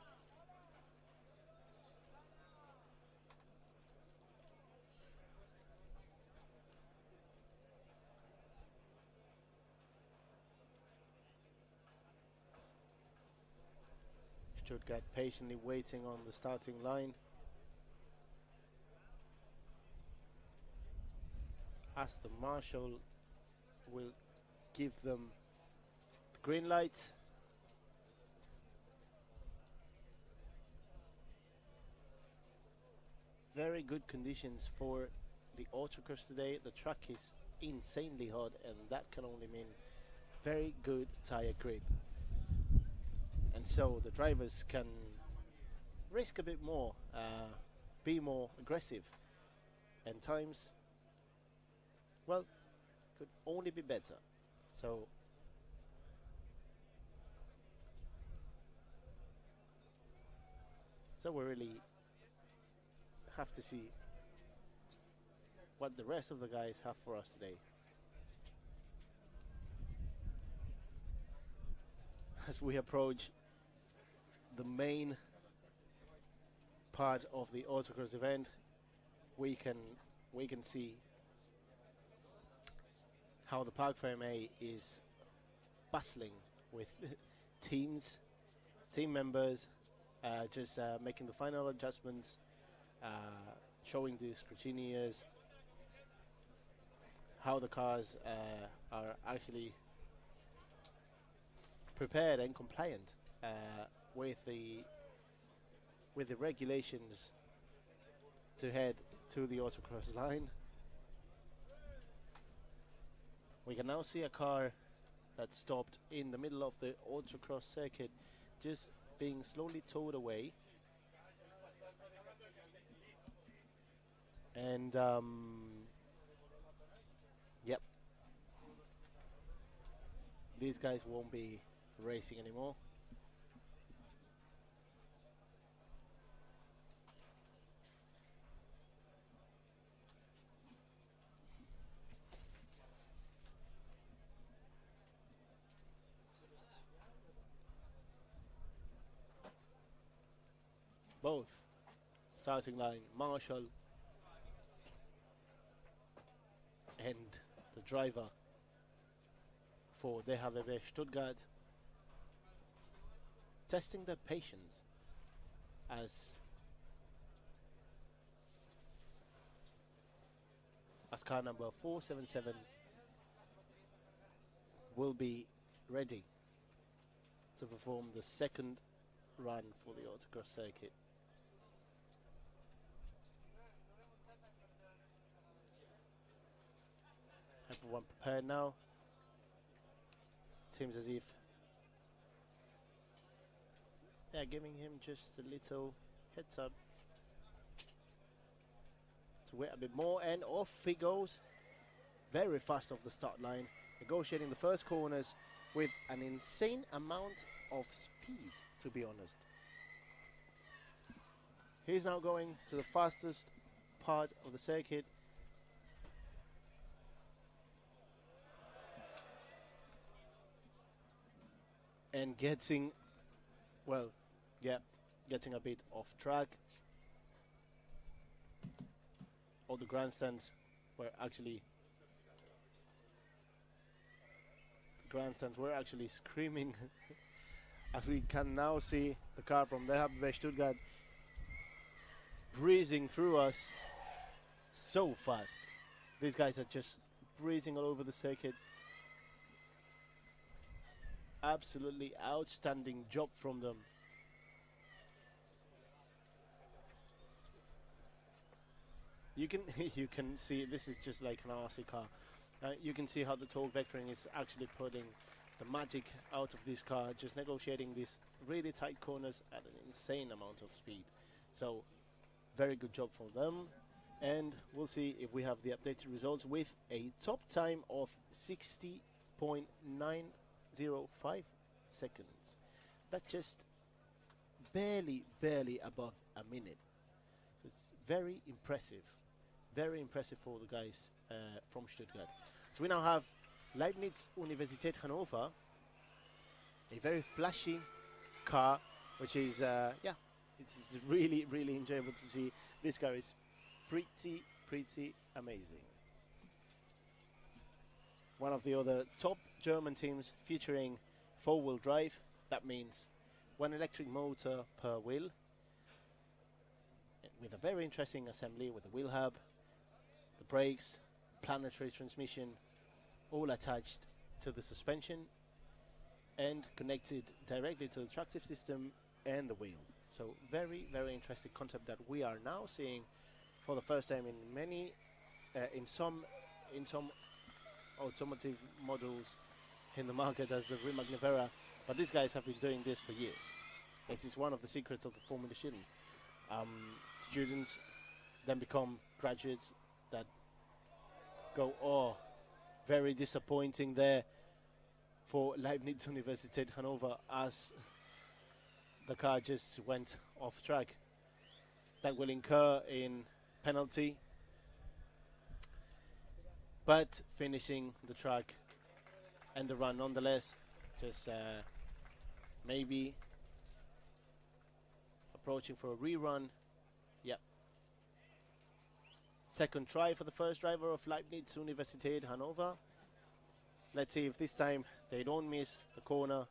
Stuttgart patiently waiting on the starting line as the marshal will give them the green light. Very good conditions for the autocross today. The track is insanely hot, and that can only mean very good tire grip. And so the drivers can risk a bit more, be more aggressive, and times, well, could only be better. So we really have to see what the rest of the guys have for us today. As we approach the main part of the autocross event, we can see how the Parc Fermé is bustling with team members, just making the final adjustments, showing the scrutineers how the cars are actually prepared and compliant with the regulations to head to the autocross line. We can now see a car that stopped in the middle of the autocross circuit, just being slowly towed away. And yep, these guys won't be racing anymore. Both starting line, Marshall and the driver for DHBB Stuttgart, testing their patience as car number 477 will be ready to perform the second run for the autocross circuit. Everyone prepared now. Seems as if they're giving him just a little heads up to wait a bit more, and off he goes very fast off the start line, negotiating the first corners with an insane amount of speed, to be honest. He's now going to the fastest part of the circuit. And getting, well, yeah, getting a bit off track. All the grandstands were actually screaming as we can now see the car from DHBB Stuttgart breezing through us so fast. These guys are just breezing all over the circuit. Absolutely outstanding job from them. You can see this is just like an RC car. You can see how the torque vectoring is actually putting the magic out of this car, just negotiating these really tight corners at an insane amount of speed. So very good job for them, and we'll see if we have the updated results with a top time of 60.905 seconds. That's just barely above a minute. It's very impressive for the guys from Stuttgart. So we now have Leibniz Universität Hannover, a very flashy car, which is it's really enjoyable to see. This car is pretty amazing. One of the other top German teams featuring four-wheel drive. That means one electric motor per wheel, with a very interesting assembly with the wheel hub, the brakes, planetary transmission, all attached to the suspension and connected directly to the tractive system and the wheel. So very interesting concept that we are now seeing for the first time in many, in some automotive models in the market as the Rimac Nevera, but these guys have been doing this for years. It is one of the secrets of the Formula Student. Students then become graduates that go, oh, very disappointing there for Leibniz Universität Hannover, as the car just went off track. That will incur in penalty, but finishing the track and the run nonetheless. Just maybe approaching for a rerun. Yep. Second try for the first driver of Leibniz Universität Hannover. Let's see if this time they don't miss the corner.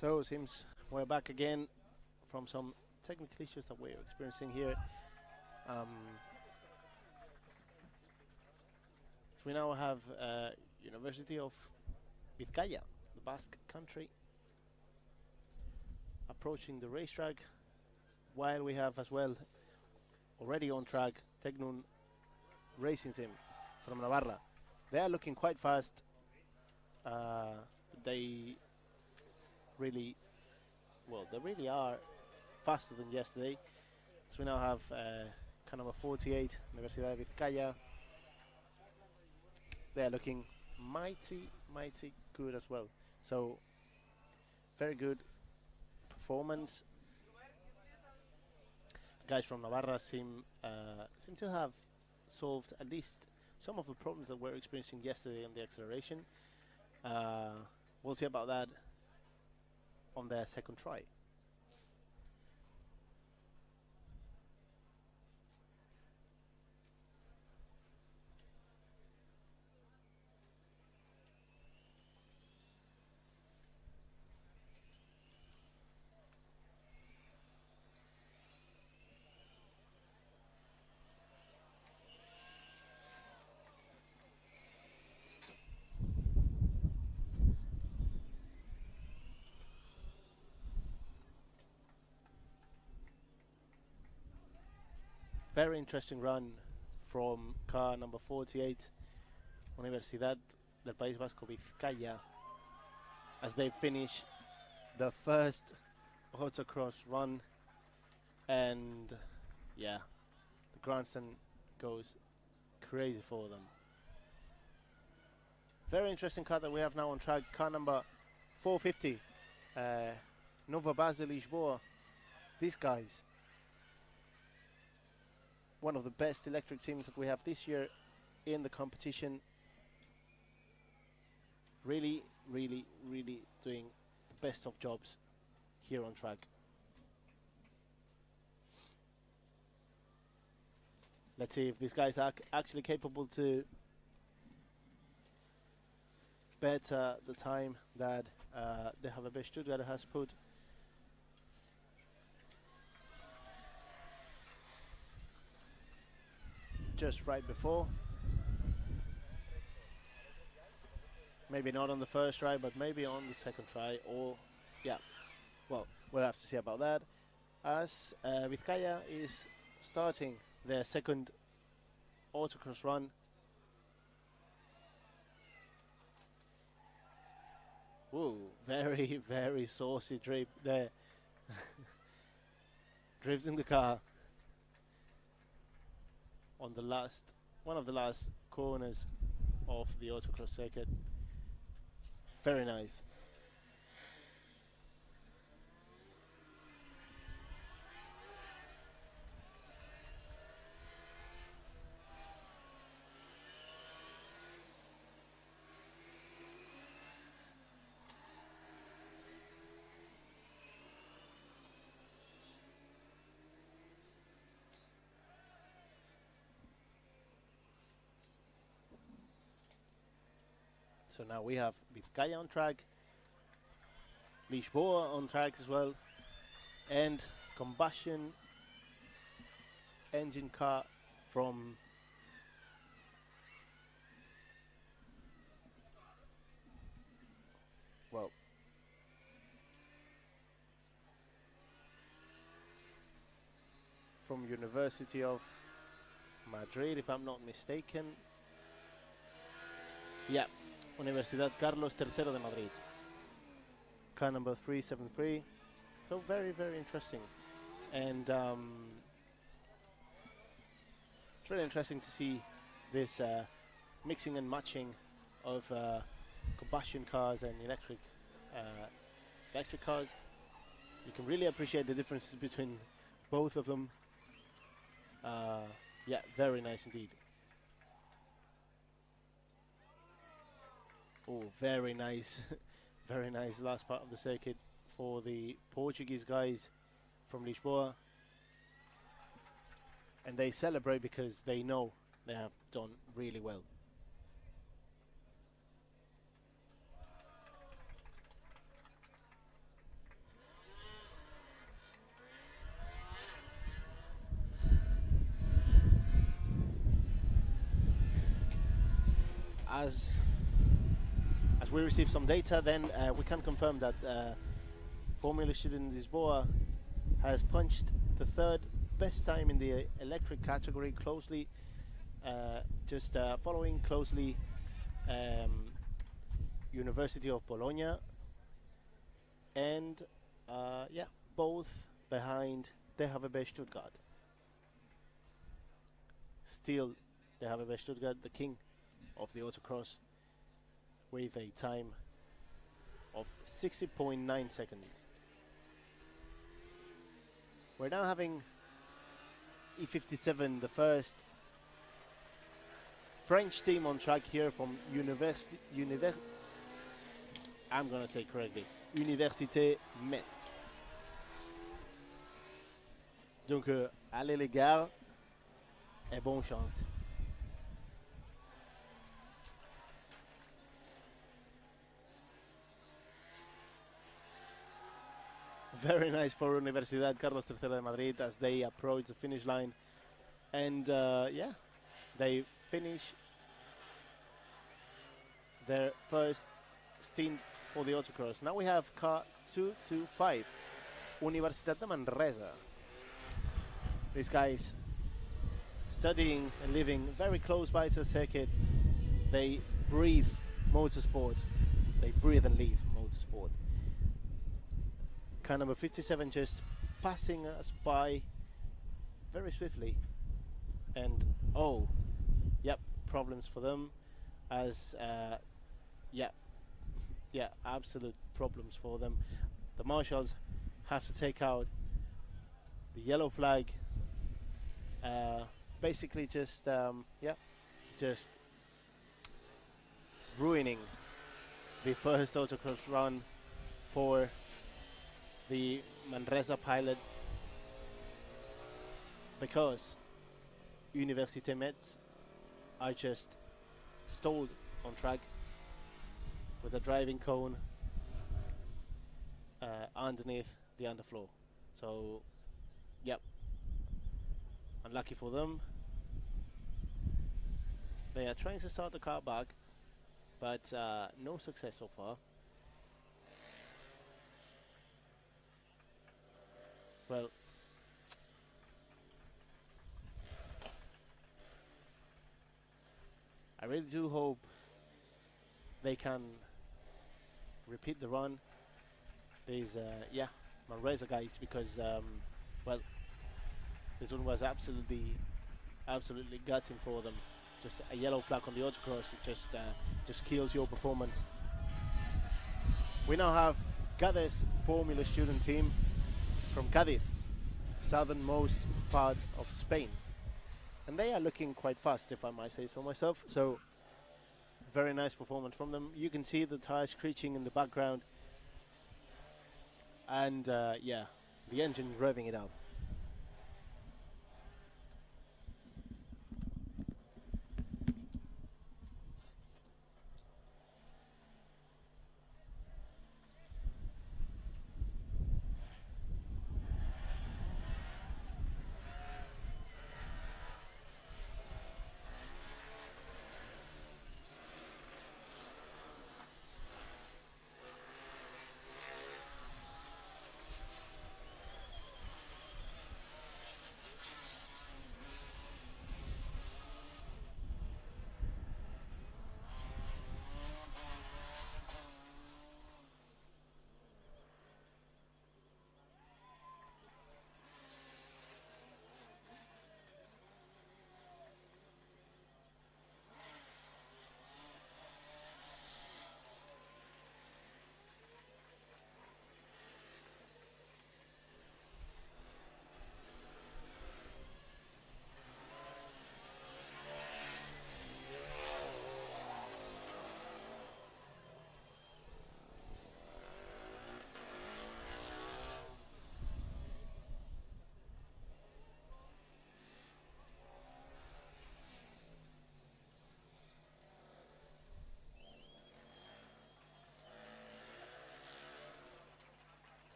So seems we're back again from some technical issues that we're experiencing here. So we now have University of Vizcaya, the Basque country, approaching the racetrack, while we have as well already on track Tecnun Racing Team from Navarra. They are looking quite fast. They really are faster than yesterday. So we now have car number 48, Universidad de Vizcaya. They are looking mighty good as well. So very good performance. The guys from Navarra seem to have solved at least some of the problems that we're experiencing yesterday on the acceleration. We'll see about that on their second try. Very interesting run from car number 48, Universidad del País Vasco Vizcaya, as they finish the first autocross run, and yeah, the grandstand goes crazy for them. Very interesting car that we have now on track, car number 450, Nova Base de Lisboa. These guys, one of the best electric teams that we have this year in the competition. Really doing the best of jobs here on track. Let's see if these guys are actually capable to better the time that the HB Stuttgart has put. Just right before. Maybe not on the first try, but maybe on the second try, or yeah. Well, we'll have to see about that. As Vizcaya is starting their second autocross run. Ooh, very saucy drift there. Drifting the car on the one of the last corners of the autocross circuit. Very nice. So now we have Vizcaya on track, Lisboa on track as well, and combustion engine car from University of Madrid, if I'm not mistaken. Yeah. Universidad Carlos III de Madrid. Car number 373. So very interesting. And it's really interesting to see this mixing and matching of combustion cars and electric cars. You can really appreciate the differences between both of them. Yeah, very nice indeed. Oh, very nice. Very nice last part of the circuit for the Portuguese guys from Lisboa. And they celebrate because they know they have done really well. as we receive some data, then we can confirm that Formula Student Lisboa has punched the third best time in the electric category, closely just following closely University of Bologna, and yeah, both behind DHB Stuttgart. Still DHB Stuttgart, the king of the autocross, with a time of 60.9 seconds. We're now having E57, the first French team on track here from I'm gonna say correctly, Université Metz. Donc allez les gars et bonne chance. Very nice for Universidad Carlos III de Madrid as they approach the finish line, and yeah, they finish their first stint for the autocross. Now we have car 225, Universidad de Manresa. These guys studying and living very close by to the circuit. They breathe motorsport. They breathe and live motorsport. Car number 57 just passing us by very swiftly, and oh, yep, problems for them, as yeah, absolute problems for them. The marshals have to take out the yellow flag, basically just just ruining the first autocross run for the Manresa pilot, because Université Metz are just stalled on track with a driving cone underneath the underfloor. So, yep, unlucky for them. They are trying to start the car back, but no success so far. Well, I really do hope they can repeat the run. These, Manresa guys, because, well, this one was absolutely gutting for them. Just a yellow flag on the autocross, it just kills your performance. We now have Cádiz Formula Student team from Cádiz, southernmost part of Spain, and they are looking quite fast, if I might say so myself. So very nice performance from them. You can see the tires screeching in the background, and yeah, the engine revving it up.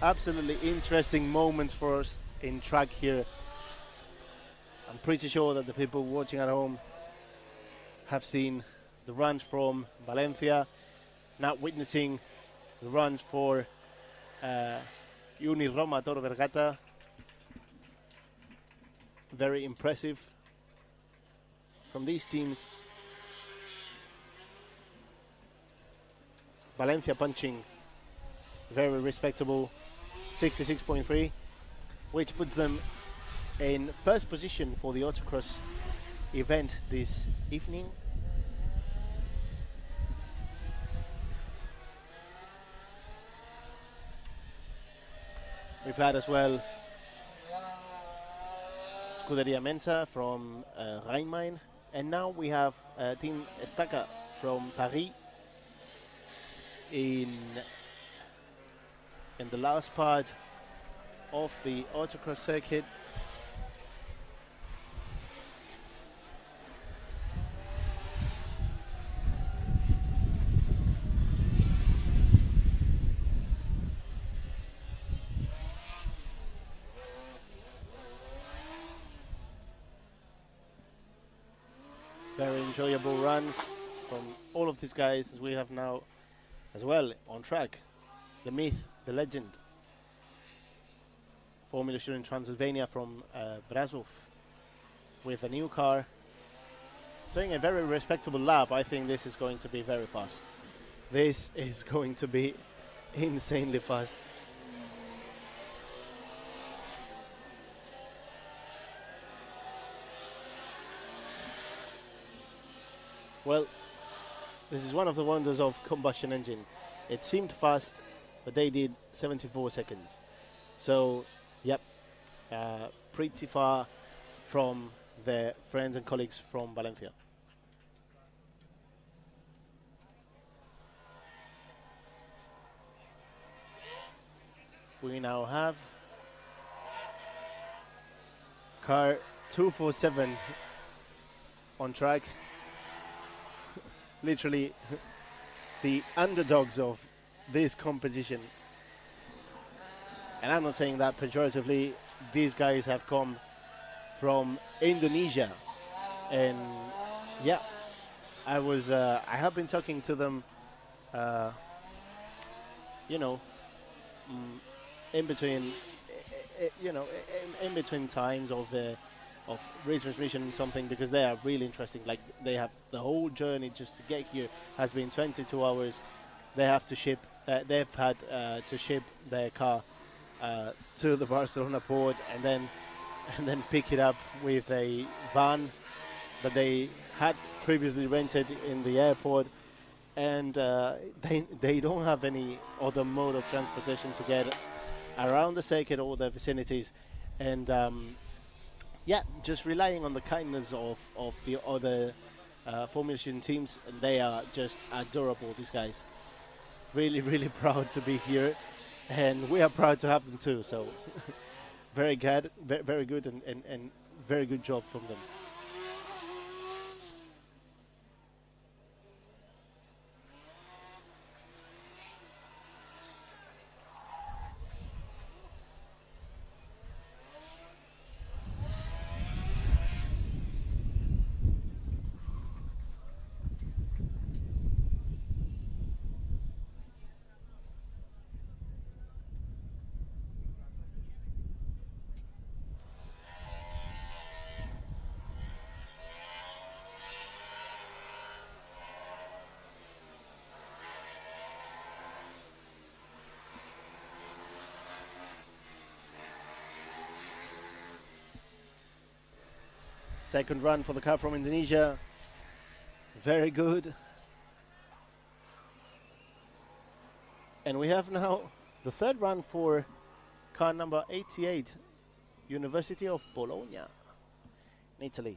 absolutely interesting moments for us in track here. I'm pretty sure that the people watching at home have seen the runs from Valencia, now witnessing the runs for Uni Roma Toro Vergata. Very impressive from these teams. Valencia punching very respectable 66.3, which puts them in first position for the Autocross event this evening. We've had as well Scuderia Mensa from Rhein-Main, and now we have Team Estaca from Paris in the last part of the Autocross circuit. Very enjoyable runs from all of these guys, as we have now as well on track. The myth, the legend, Formula Shooter in Transylvania from Brasov with a new car, doing a very respectable lap. I think this is going to be very fast. This is going to be insanely fast. Well, this is one of the wonders of combustion engine. It seemed fast, but they did 74 seconds. So, yep, pretty far from their friends and colleagues from Valencia. We now have car 247 on track. Literally the underdogs of this competition. And I'm not saying that pejoratively. These guys have come from Indonesia, and yeah, I have been talking to them, in between, in between times of retransmission and something, because they are really interesting. Like, they have the whole journey just to get here has been 22 hours. They have to ship. They've had to ship their car to the Barcelona port, and then pick it up with a van that they had previously rented in the airport, and they don't have any other mode of transportation to get around the circuit or the vicinities, and just relying on the kindness of the other Formula Student teams, and they are just adorable, these guys. Really, really proud to be here, and we are proud to have them too. So very good, very good, and very good job from them. Second run for the car from Indonesia. Very good. And we have now the third run for car number 88, University of Bologna in Italy.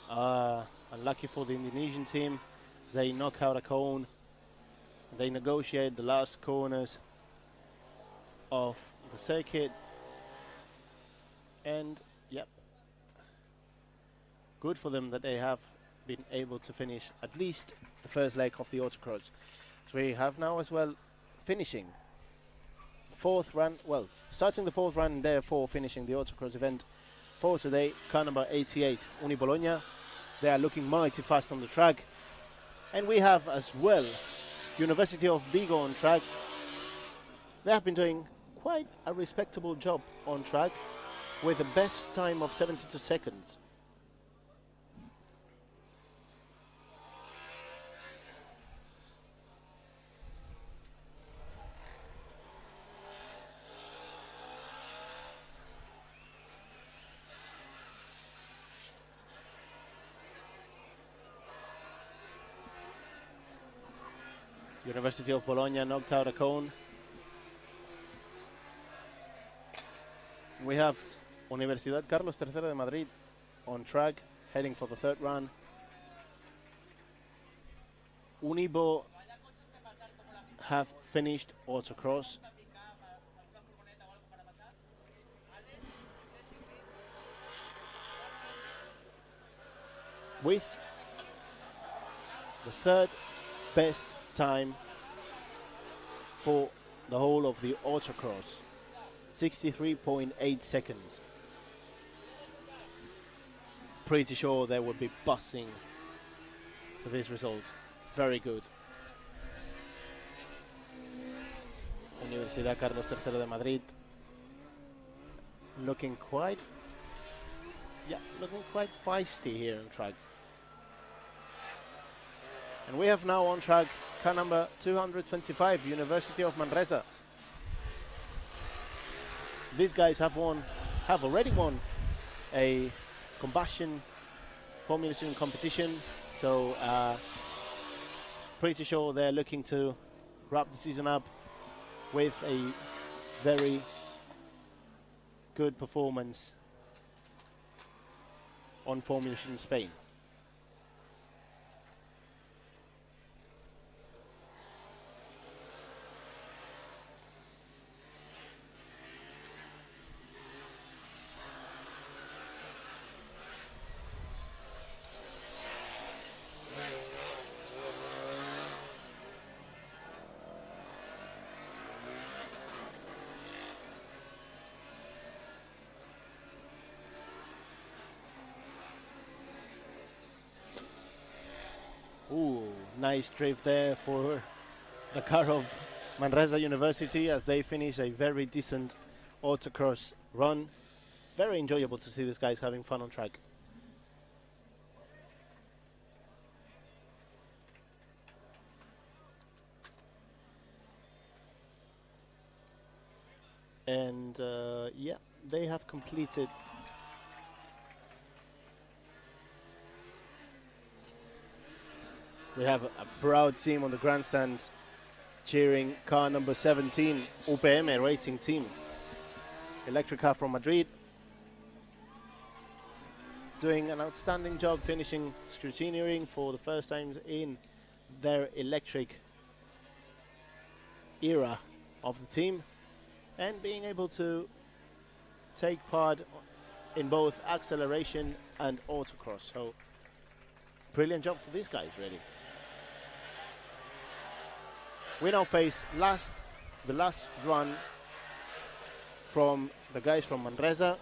Unlucky for the Indonesian team, they knock out a cone. They negotiate the last corners of the circuit. And, yep, good for them that they have been able to finish at least the first leg of the Autocross. So we have now as well finishing fourth run, well, starting the fourth run and therefore finishing the Autocross event for today. Car number 88, Uni Bologna. They are looking mighty fast on the track. And we have as well University of Vigo on track. They have been doing quite a respectable job on track with a best time of 72 seconds. University of Bologna knocked out a cone. We have Universidad Carlos III de Madrid on track, heading for the third run. Unibo have finished Autocross. With the third best time for the whole of the Autocross, 63.8 seconds. Pretty sure they would be buzzing for this result. Very good. Universidad Carlos III de Madrid looking quite feisty here on track. And we have now on track car number 225, University of Manresa. These guys have already won a combustion formulation competition, so pretty sure they're looking to wrap the season up with a very good performance on Formulation Spain. Ooh, nice drift there for the car of Manresa University as they finish a very decent autocross run. Very enjoyable to see these guys having fun on track. And yeah, they have completed we have a proud team on the grandstand cheering car number 17, UPM Racing Team. Electric car from Madrid. Doing an outstanding job finishing scrutineering for the first time in their electric era of the team. And being able to take part in both acceleration and autocross. So, brilliant job for these guys, really. We now face the last run from the guys from Manresa.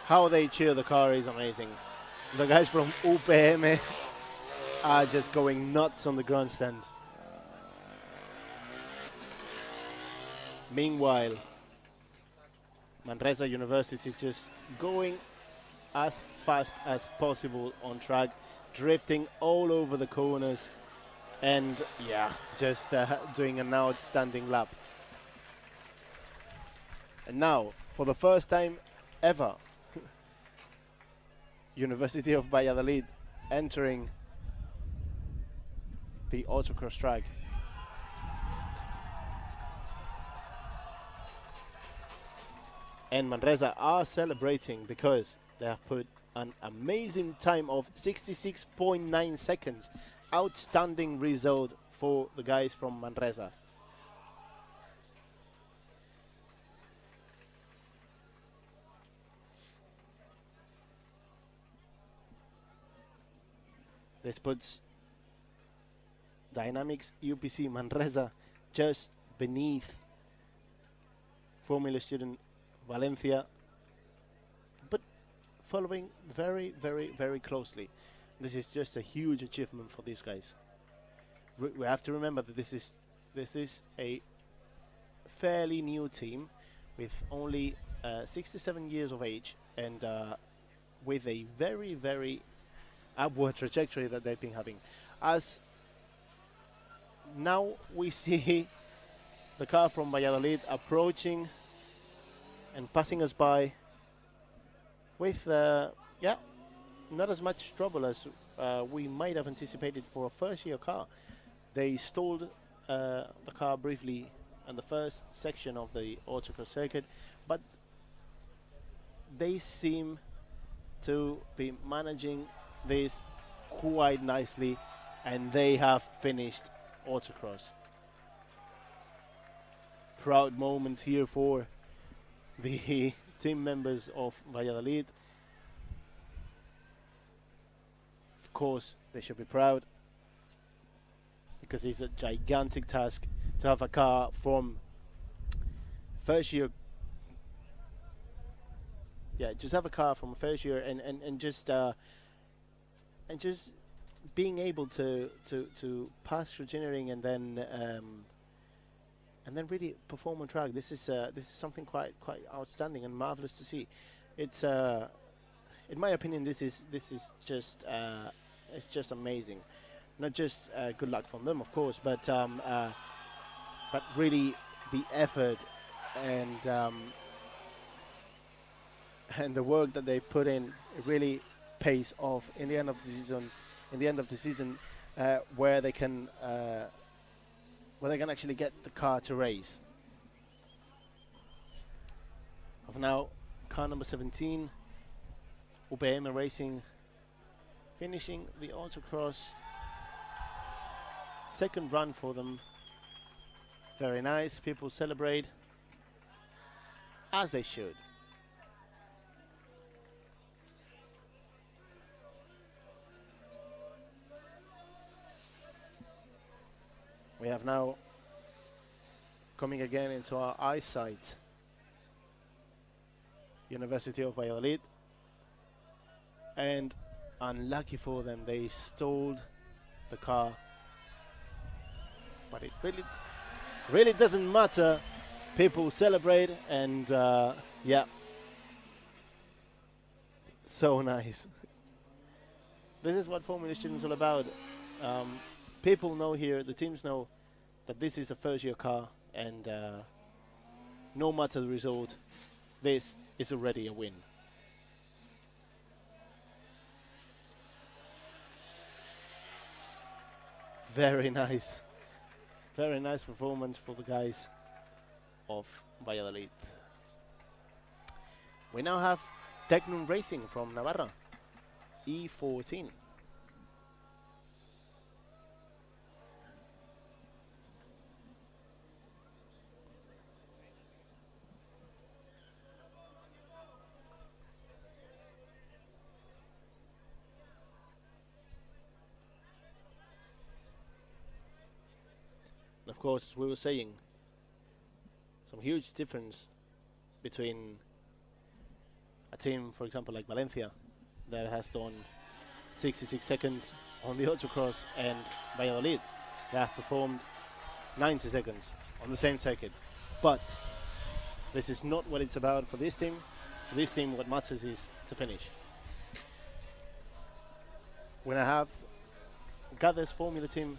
How they cheer the car is amazing. The guys from UPM are just going nuts on the grandstand. Meanwhile, Manresa University just going as fast as possible on track, drifting all over the corners, and yeah, just doing an outstanding lap. And now, for the first time ever, University of Valladolid entering the autocross track. And Manresa are celebrating because they have put an amazing time of 66.9 seconds. Outstanding result for the guys from Manresa. This puts Dynamics UPC Manresa just beneath Formula Student Valencia, but following very, very, very closely. This is just a huge achievement for these guys. We have to remember that this is a fairly new team with only 67 years of age and with a very, very upward trajectory that they've been having. As now we see the car from Valladolid approaching and passing us by with, not as much trouble as we might have anticipated for a first-year car. They stalled the car briefly in the first section of the autocross circuit, but they seem to be managing this quite nicely, and they have finished autocross. Proud moments here for the team members of Valladolid. Of course, they should be proud because it's a gigantic task to have a car from first year. Yeah, just have a car from first year and just being able to pass through engineering and then really perform on track. This is something quite outstanding and marvelous to see. It's in my opinion, this is just it's just amazing. Not just good luck from them, of course, but really the effort and the work that they put in really pays off in the end of the season. In the end of the season, where they can actually get the car to race. Of now, car number 17, UPM Racing, finishing the autocross. Second run for them. Very nice. People celebrate as they should. We have now coming again into our eyesight University of Valladolid, and unlucky for them, they stalled the car, but it really doesn't matter. People celebrate, and yeah, so nice. This is what Formula Student is all about. People know here, the teams know that this is a first-year car, and no matter the result, this is already a win. Very nice performance for the guys of Valladolid. We now have Tecnum Racing from Navarra, E14. Of course, as we were saying, some huge difference between a team, for example, like Valencia, that has done 66 seconds on the autocross, and Valladolid, that performed 90 seconds on the same circuit. But This is not what it's about for this team. For this team, what matters is to finish. When I have Gather's Formula team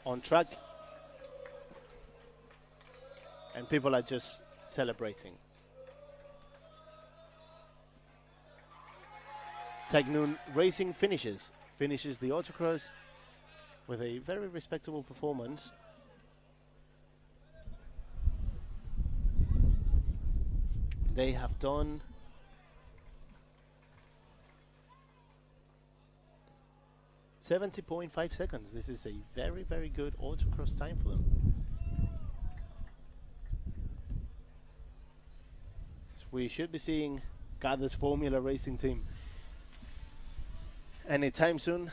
on track, and people are just celebrating. Tagnoon Racing finishes the Autocross with a very respectable performance. They have done 70.5 seconds. This is a very, very good Autocross time for them. So we should be seeing Gather's Formula Racing team anytime soon,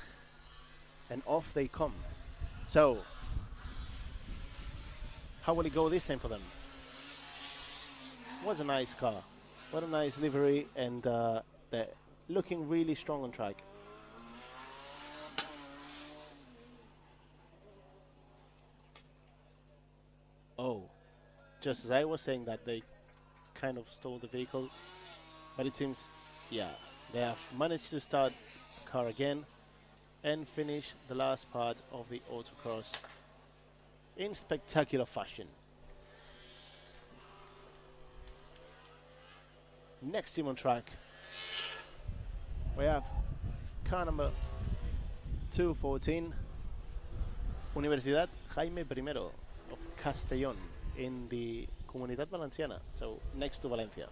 and off they come. So, how will it go this time for them? What a nice car, what a nice livery, and they're looking really strong on track. Oh, just as I was saying that, they kind of stole the vehicle, but it seems, yeah, they have managed to start the car again and finish the last part of the Autocross in spectacular fashion. Next team on track, we have car number 214, Universidad Jaime I of Castellón in the Comunidad Valenciana, so next to Valencia.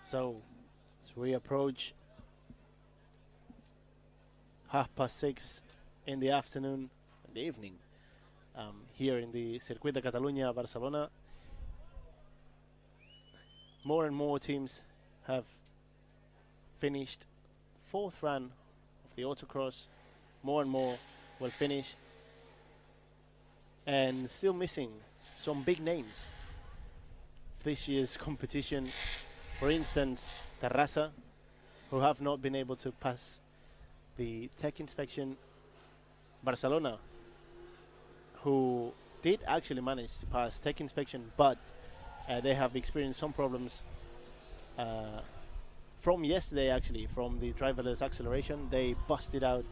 So, as we approach 6:30 in the afternoon, in the evening, here in the Circuit de Catalunya, Barcelona, more and more teams have finished fourth run of the Autocross. More and more will finish, and still missing some big names this year's competition. For instance, Terrassa, who have not been able to pass the tech inspection. Barcelona, who did actually manage to pass tech inspection, but they have experienced some problems from yesterday, actually, from the driverless acceleration. They busted out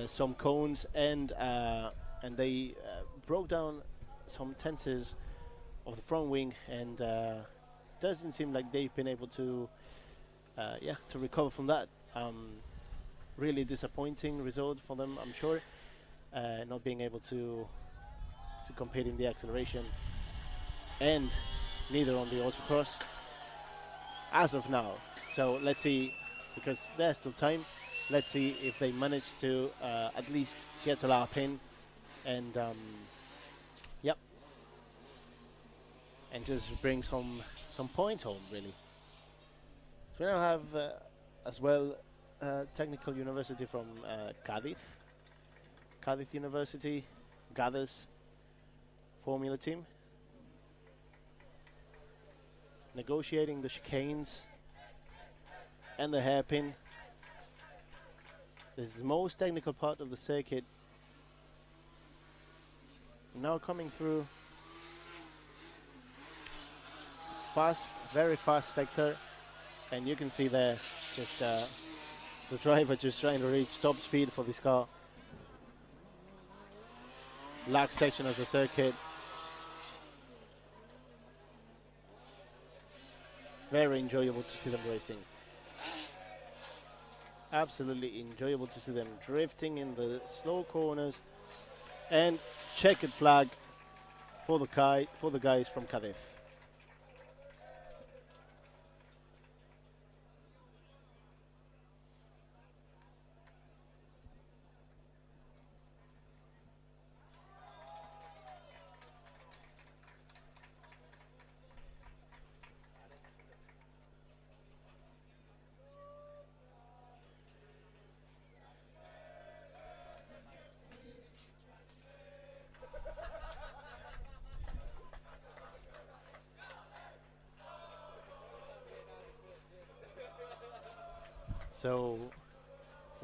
some cones, and they broke down some tensors of the front wing, and doesn't seem like they've been able to to recover from that. Really disappointing result for them, I'm sure, not being able to compete in the acceleration, and neither on the Autocross as of now. So let's see, because there's still time. Let's see if they manage to at least get a lap in, and and just bring some points home, really. So we now have as well Technical University from Cádiz University, Gather's Formula team, negotiating the chicanes and the hairpin. This is the most technical part of the circuit. Now coming through fast, very fast sector, and you can see there just the driver just trying to reach top speed for this car. Last section of the circuit. Very enjoyable to see them racing. Absolutely enjoyable to see them drifting in the slow corners, and checkered flag for the guys from Cádiz. So,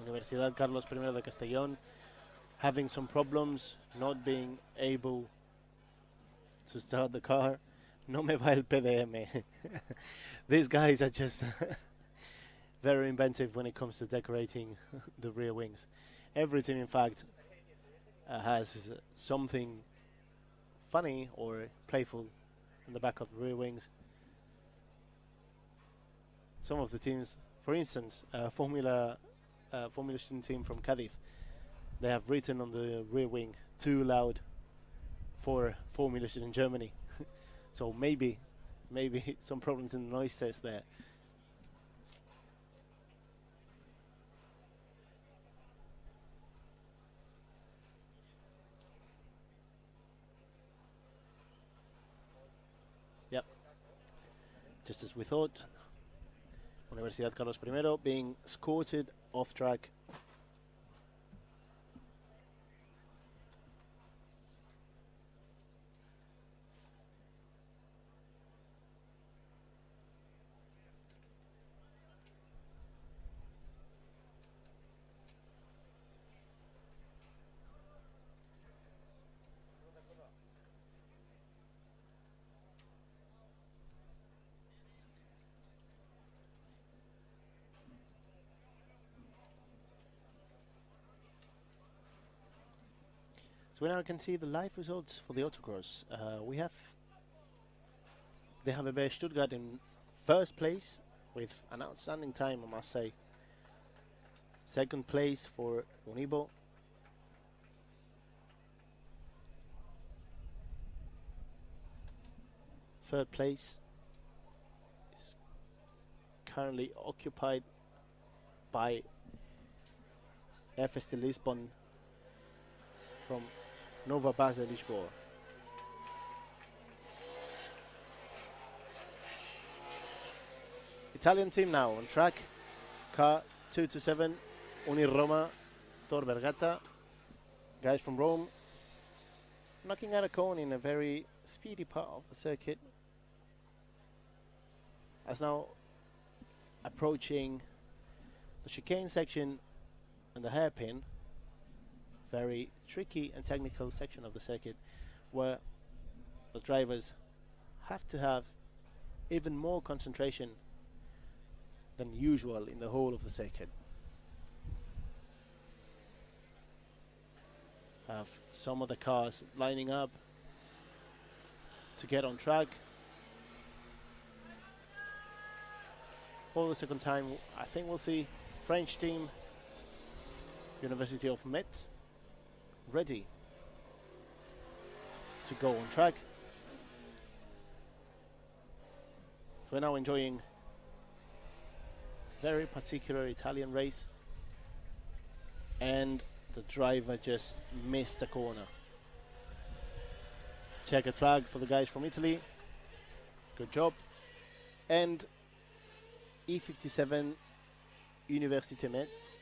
Universidad Carlos I de Castellón having some problems, not being able to start the car. No me va el PDM. These guys are just very inventive when it comes to decorating the rear wings. Every team, in fact, has something funny or playful in the back of the rear wings. Some of the teams, for instance, Formula Student team from Cadiz, they have written on the rear wing "too loud" for Formula Student Germany. So maybe some problems in the noise test there. Yep. Just as we thought. Universidad Carlos I being escorted off track. So we now can see the live results for the Autocross. They have a Stuttgart in first place with an outstanding time, I must say. Second place for Unibo. Third place is currently occupied by FS de Lisbon from Nova Base Lisboa. Italian team now on track. Car 227, Uniroma, Tor Vergata. Guys from Rome knocking out a cone in a very speedy part of the circuit. As now approaching the chicane section and the hairpin. Very tricky and technical section of the circuit where the drivers have to have even more concentration than usual in the whole of the circuit. Have some of the cars lining up to get on track. For the second time, I think we'll see French team, University of Metz, ready to go on track. So we're now enjoying very particular Italian race, and the driver just missed a corner. Checkered flag for the guys from Italy. Good job. And E57 Université Metz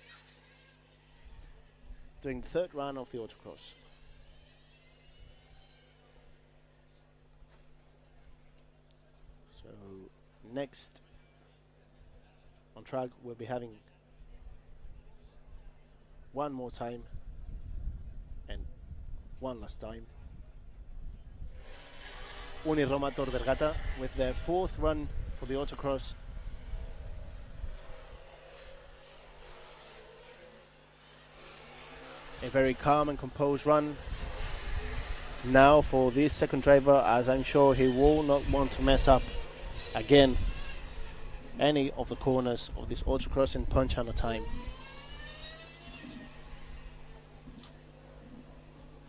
doing the third run of the Autocross. So next on track we'll be having one more time and one last time. Uniroma Tor Vergata with their fourth run for the Autocross. A very calm and composed run now for this second driver, as I'm sure he will not want to mess up again any of the corners of this Autocross and punch on a time.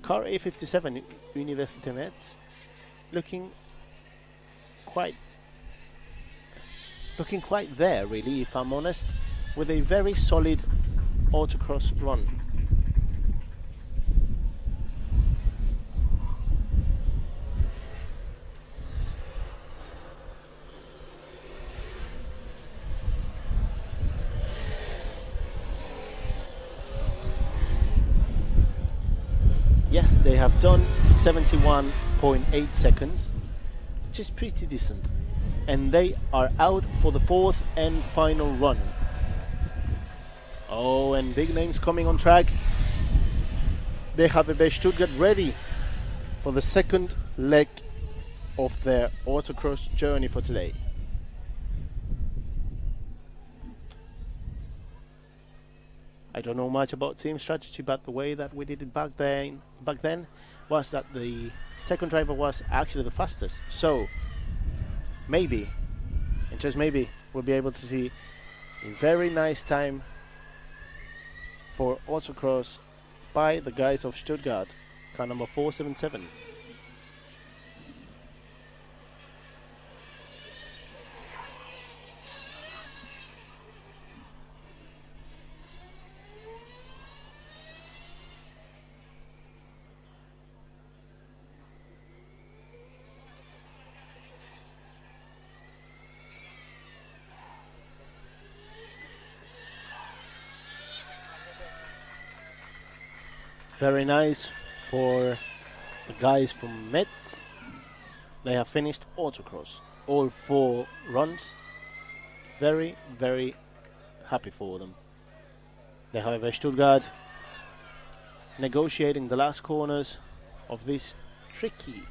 Car A57 Université Metz looking quite there, really, if I'm honest, with a very solid Autocross run. Yes, they have done 71.8 seconds, which is pretty decent. And they are out for the fourth and final run. Oh, and big names coming on track. They have a Stuttgart ready for the second leg of their autocross journey for today. I don't know much about team strategy, but the way that we did it back then was that the second driver was actually the fastest. So maybe, and just maybe, we'll be able to see a very nice time for autocross by the guys of Stuttgart, car number 477. Very nice for the guys from Metz. They have finished autocross, all 4 runs. Very, very happy for them. They have Stuttgart negotiating the last corners of this tricky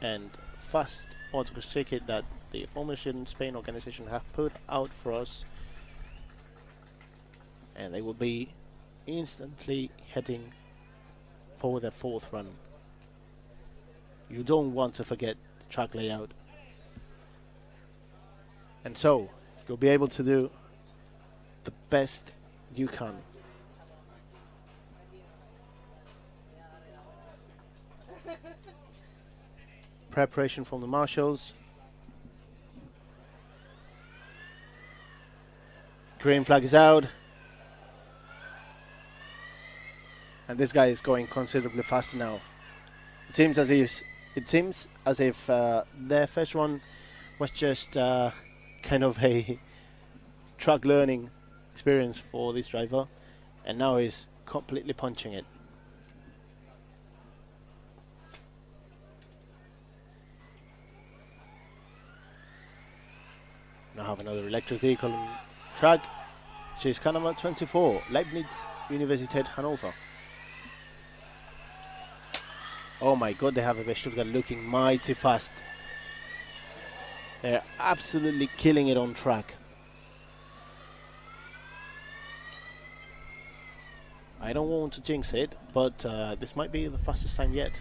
and fast autocross circuit that the Formation Spain organization have put out for us. And they will be instantly heading for the 4th run. You don't want to forget the track layout. And so, you'll be able to do the best you can. Preparation from the marshals. Green flag is out. And this guy is going considerably faster now. It seems as if their first run was just kind of a track learning experience for this driver, and now he's completely punching it. Now have another electric vehicle on track. She's car number 24, Leibniz Universität Hannover. Oh my god, they have a Stuttgart looking mighty fast. They're absolutely killing it on track. I don't want to jinx it, but this might be the fastest time yet.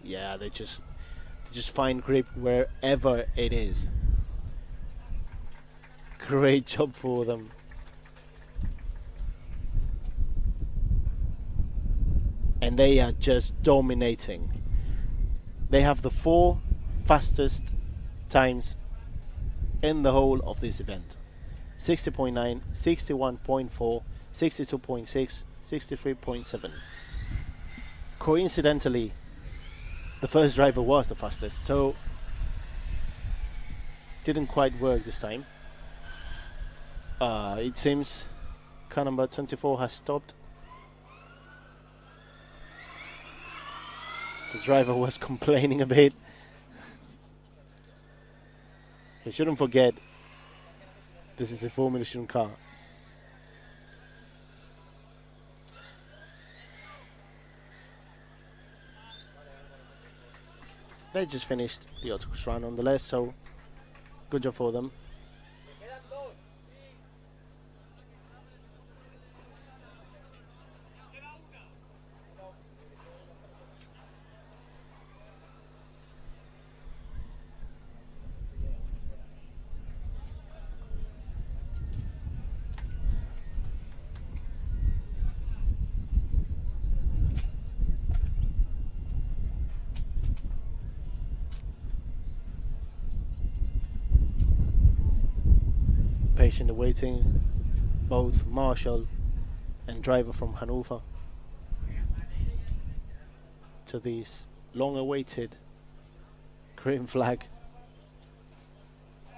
Yeah, they just find grip wherever it is. Great job for them. And they are just dominating. They have the 4 fastest times in the whole of this event. 60.9, 61.4, 62.6, 63.7. Coincidentally, the first driver was the fastest, so didn't quite work this time. It seems car number 24 has stopped. The driver was complaining a bit. You shouldn't forget, this is a Formation car. They just finished the autocross run nonetheless, so good job for them. Patient awaiting both marshal and driver from Hanover to this long-awaited green flag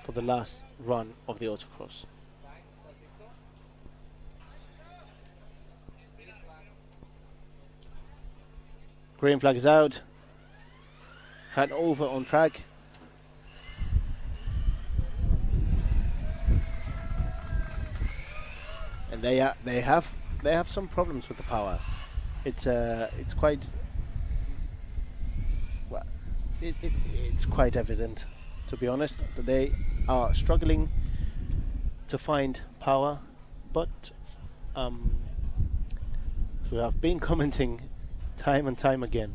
for the last run of the autocross. Green flag is out. Hanover on track. and they have some problems with the power. It's quite well, it's quite evident, to be honest, that they are struggling to find power, but so I've been commenting time and time again.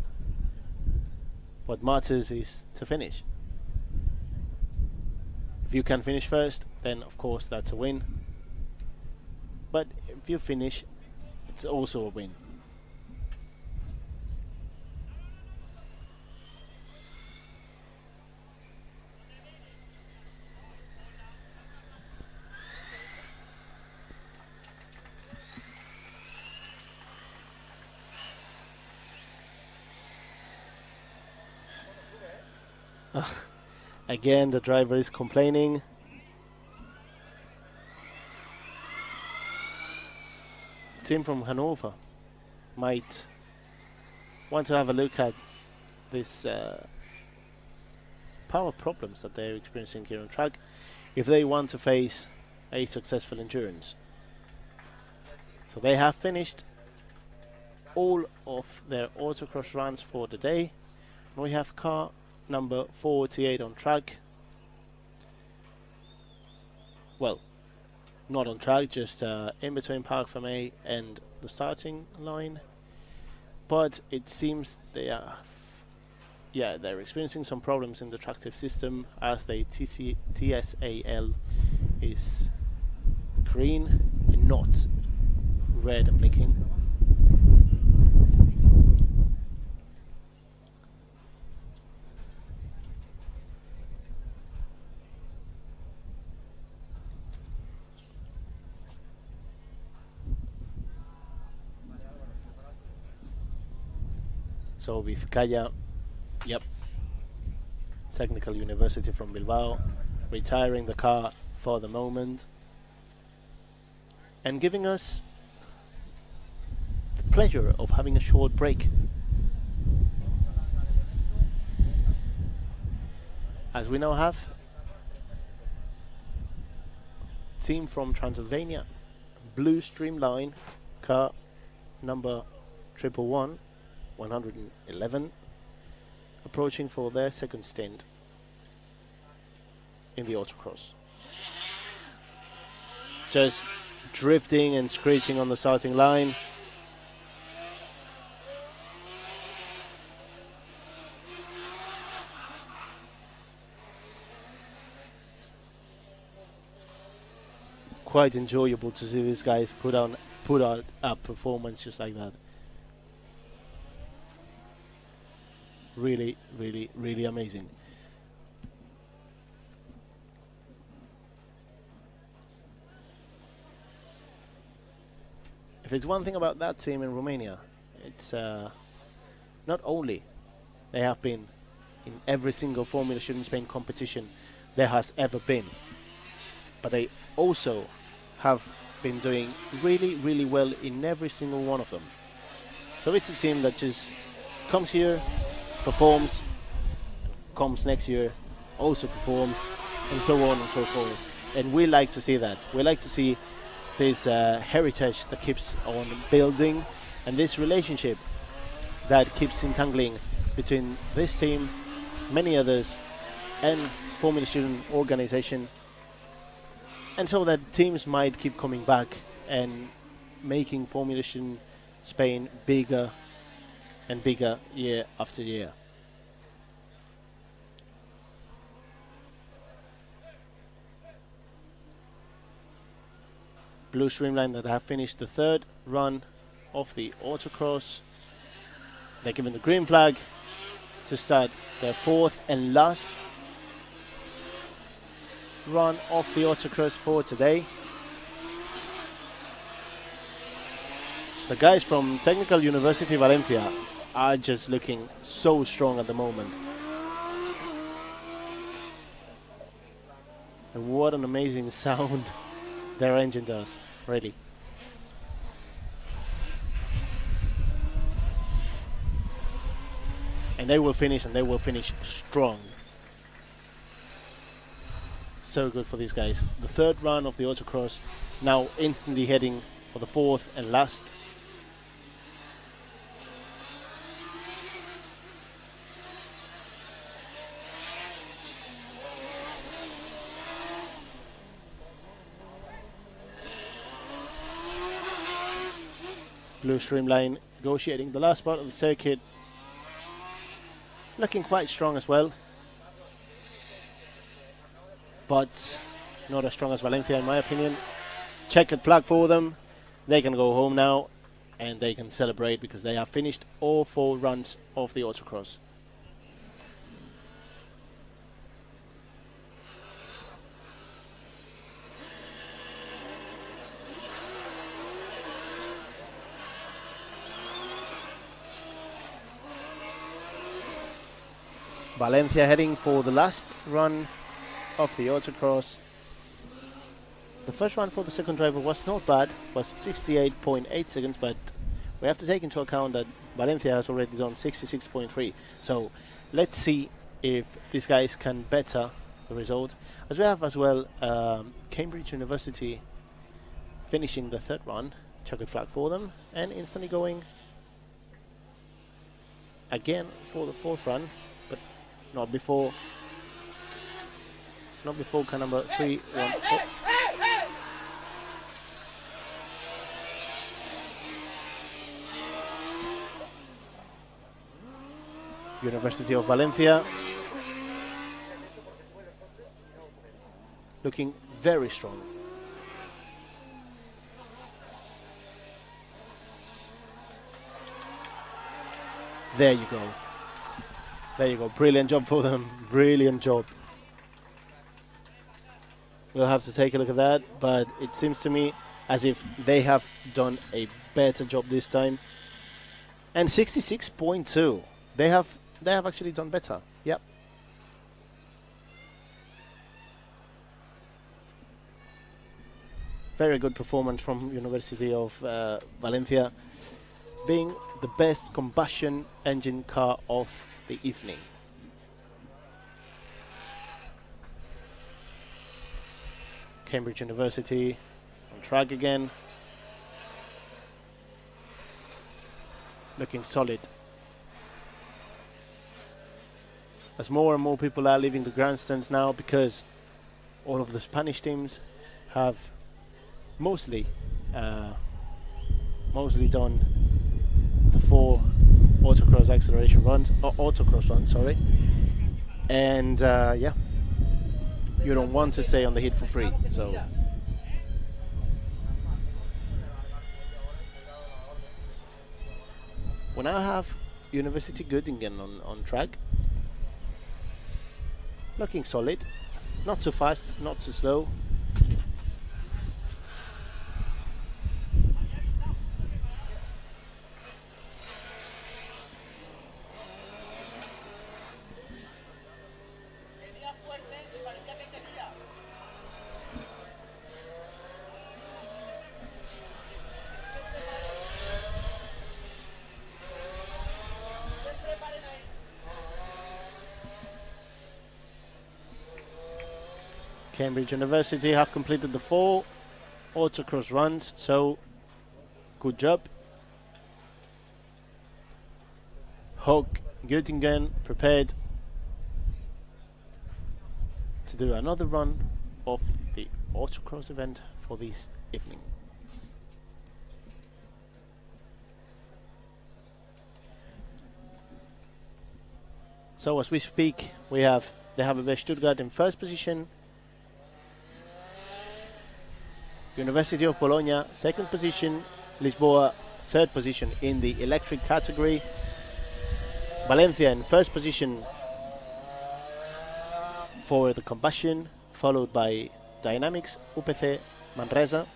What matters is to finish. If you can finish first, then of course that's a win. But if you finish, it's also a win. Again, the driver is complaining. The team from Hanover might want to have a look at this power problems that they're experiencing here on track if they want to face a successful endurance. So they have finished all of their autocross runs for the day. We have car number 48 on track. Well, not on track, just in between Parc Fermé and the starting line. But it seems they are, they're experiencing some problems in the tractive system as the TSAL is green and not red and blinking. So Vizcaya, Technical University from Bilbao, retiring the car for the moment and giving us the pleasure of having a short break. As we now have team from Transylvania, blue streamline, car number 111, approaching for their second stint in the autocross. Just drifting and screeching on the starting line. Quite enjoyable to see these guys put out a performance just like that. Really, really, really amazing. If it's one thing about that team in Romania, it's not only they have been in every single Formula Student Spain competition there has ever been, but they also have been doing really, really well in every single one of them. So it's a team that just comes here, performs, comes next year, also performs, and so on and so forth. And we like to see that. We like to see this heritage that keeps on building, and this relationship that keeps entangling between this team, many others, and Formula Student organization, and so that teams might keep coming back and making Formula Student Spain bigger and bigger year after year. Blue Streamline that have finished the third run of the autocross. They're given the green flag to start their fourth and last run of the autocross for today. The guys from Technical University Valencia are just looking so strong at the moment. And what an amazing sound their engine does, really. And they will finish, and they will finish strong. So good for these guys. The third run of the autocross, now instantly heading for the fourth and last. Blue Streamline negotiating the last part of the circuit. Looking quite strong as well, but not as strong as Valencia in my opinion. Checkered flag for them. They can go home now and they can celebrate because they have finished all 4 runs of the Autocross. Valencia heading for the last run of the Autocross. The first run for the second driver was not bad, was 68.8 seconds, but we have to take into account that Valencia has already done 66.3. So let's see if these guys can better the result. As we have as well Cambridge University finishing the third run, checkered flag for them, and instantly going again for the fourth run, but not before car number 3. University of Valencia looking very strong. There you go. There you go. Brilliant job for them. Brilliant job. We'll have to take a look at that, but it seems to me as if they have done a better job this time. And 66.2. They have actually done better. Yep. Very good performance from University of Valencia, being the best combustion engine car of the evening. Cambridge University on track again, looking solid. As more and more people are leaving the grandstands now, because all of the Spanish teams have mostly done the 4 autocross acceleration runs, autocross runs, sorry. And yeah, you don't want to stay on the hit for free, so. We now have University Göttingen on track. Looking solid, not too fast, not too slow. Cambridge University have completed the 4 autocross runs, so good job. Hook Göttingen prepared to do another run of the autocross event for this evening. So as we speak, they have Stuttgart in first position, University of Bologna second position, Lisboa third position in the electric category, Valencia in first position for the combustion, followed by Dynamics, UPC, Manresa,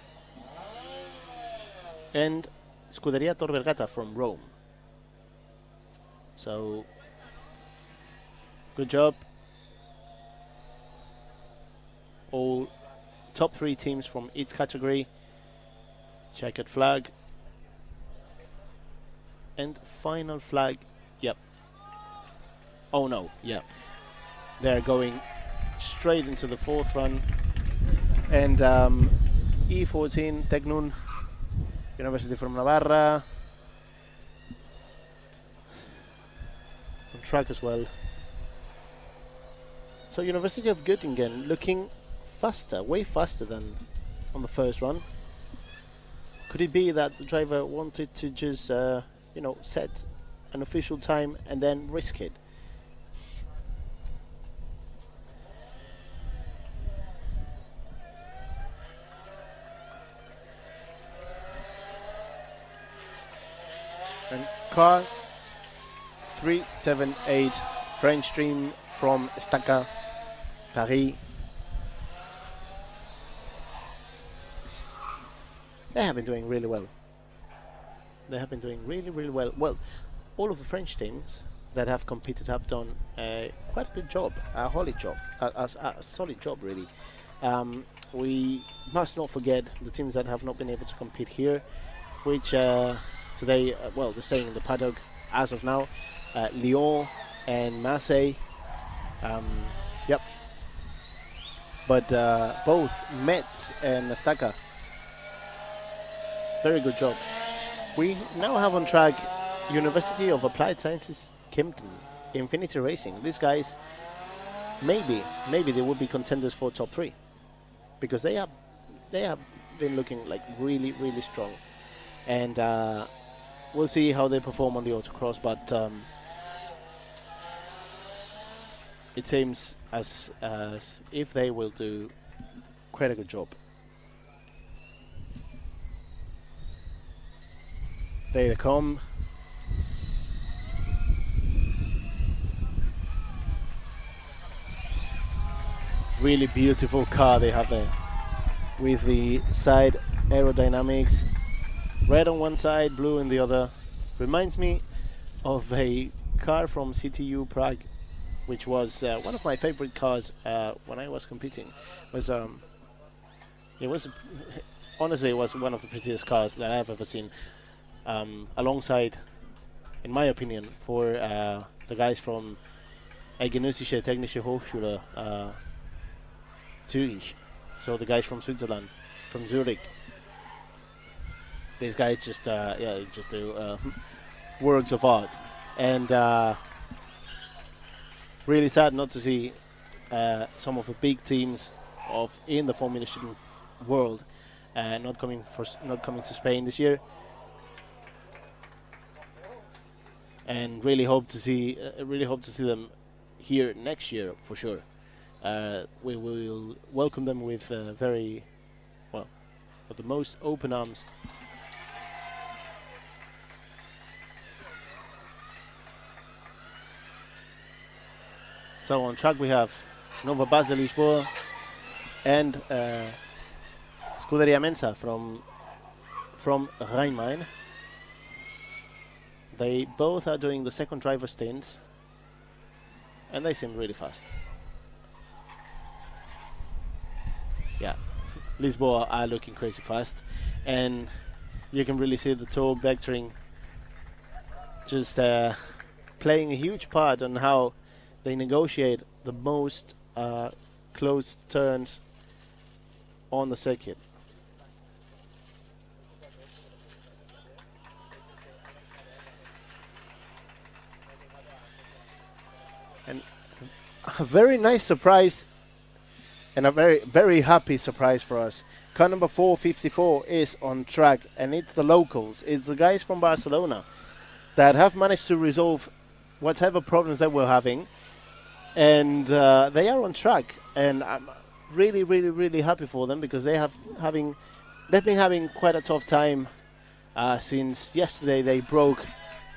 and Scuderia Tor Vergata from Rome. So, good job. All top 3 teams from each category. Checkered flag. And final flag. Yep. Oh no, yep. They're going straight into the 4th run. And E14, Tegnun, University from Navarra. On track as well. So University of Göttingen looking faster, way faster than on the first run. Could it be that the driver wanted to just, set an official time and then risk it? And car 378, French team from Estaca, Paris. They have been doing really well. They have been doing really, really well. Well, all of the French teams that have competed have done quite a good job, a solid job, a solid job really. We must not forget the teams that have not been able to compete here, which today, they're staying in the paddock as of now. Lyon and Marseille. Yep. But both Metz and Estaca, very good job. We now have on track University of Applied Sciences Kempten, Infinity Racing. These guys, maybe they would be contenders for top 3, because they have been looking like really, really strong. And we'll see how they perform on the autocross, but it seems as if they will do quite a good job. There they come. Really beautiful car they have there, with the side aerodynamics, red on one side, blue on the other. Reminds me of a car from CTU Prague, which was one of my favorite cars when I was competing. Honestly, it was one of the prettiest cars that I've ever seen. Alongside, in my opinion, for the guys from Eidgenössische Technische Hochschule Zürich, so the guys from Switzerland, from Zurich. These guys just do works of art, and really sad not to see some of the big teams in the Formula Student world not coming to Spain this year. And really hope to see them here next year for sure. We will welcome them with with the most open arms. So on track we have Nova Basel Lisboa and Scuderia Mensa from Rhein-Main. They both are doing the second driver stints, and they seem really fast. Yeah, Lisboa are looking crazy fast, and you can really see the torque vectoring just playing a huge part on how they negotiate the most closed turns on the circuit. And a very nice surprise, and a very, very happy surprise for us. Car number 454 is on track, and it's the locals. It's the guys from Barcelona that have managed to resolve whatever problems they were having, and they are on track. And I'm really, really, really happy for them, because they've been having quite a tough time since yesterday. They broke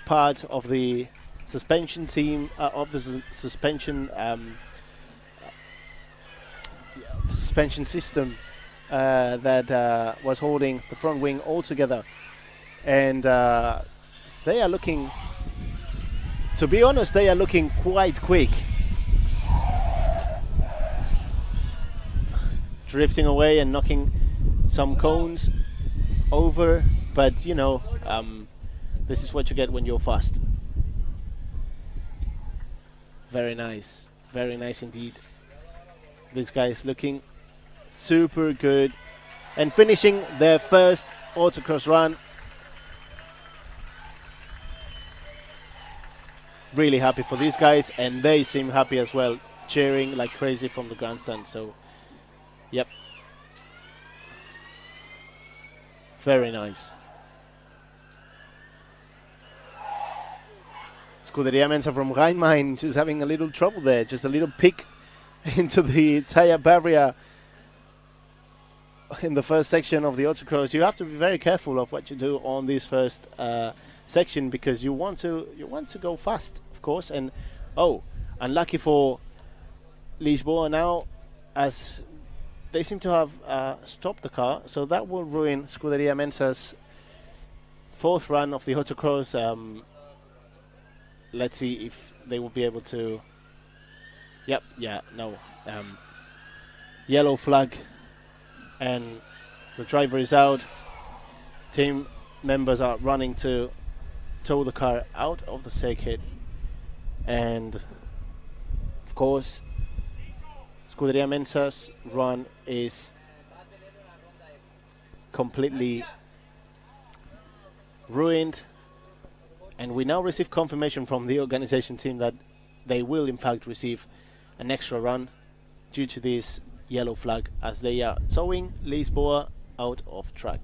part of the suspension team suspension system that was holding the front wing all together, and they are looking, to be honest, they are looking quite quick, drifting away and knocking some cones over, but this is what you get when you're fast. Very nice indeed. This guy is looking super good, and finishing their first autocross run really happy for these guys, and they seem happy as well, cheering like crazy from the grandstand. So, yep, very nice. Scuderia Mensa from Rhein-Main just having a little trouble there, just a little pick into the tire barrier in the first section of the autocross. You have to be very careful of what you do on this first section, because you want to go fast, of course. And unlucky for Lisboa now, as they seem to have stopped the car, so that will ruin Scuderia Mensa's fourth run of the autocross. Let's see if they will be able to. Yellow flag, and the driver is out. Team members are running to tow the car out of the circuit, and of course Scuderia Mensa's run is completely ruined, and we now receive confirmation from the organization team that they will in fact receive an extra run due to this yellow flag, as they are towing Lisboa out of track.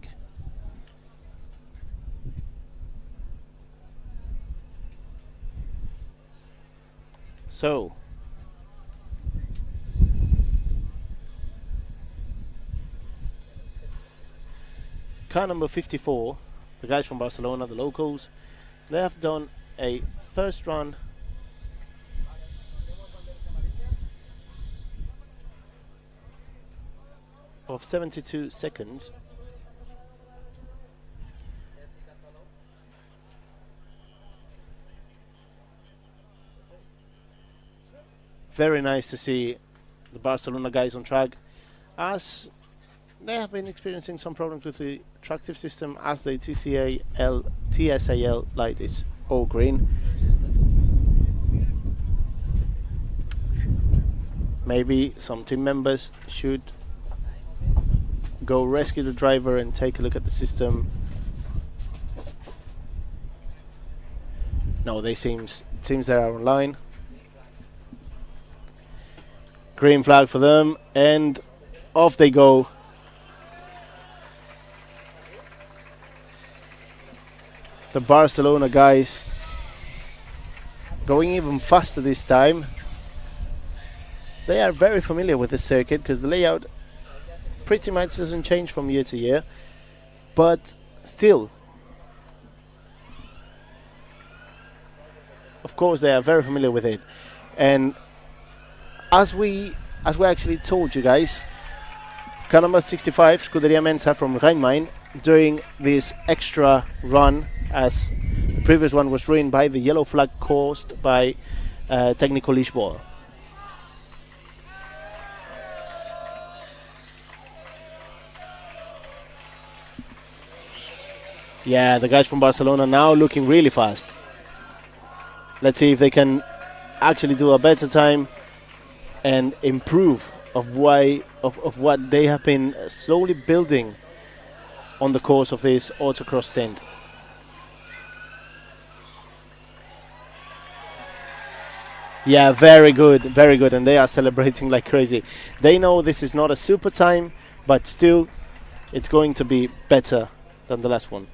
So car number 54, the guys from Barcelona, the locals, they have done a first run of 72 seconds. Very nice to see the Barcelona guys on track, as they have been experiencing some problems with the tractive system, as the TSAL light is all green. Maybe some team members should go rescue the driver and take a look at the system. No, they seems they are online. Green flag for them, and off they go. The Barcelona guys going even faster this time. They are very familiar with the circuit, because the layout pretty much doesn't change from year to year, but still, of course, they are very familiar with it. And as we actually told you guys, car number 65, Scuderia Mensa from Rhein-Main, doing this extra run, as the previous one was ruined by the yellow flag caused by Técnico Lisboa. Yeah, the guys from Barcelona now looking really fast. Let's see if they can actually do a better time and improve of what they have been slowly building on the course of this autocross stint. Yeah, very good, and they are celebrating like crazy. They know this is not a super time, but still it's going to be better than the last one.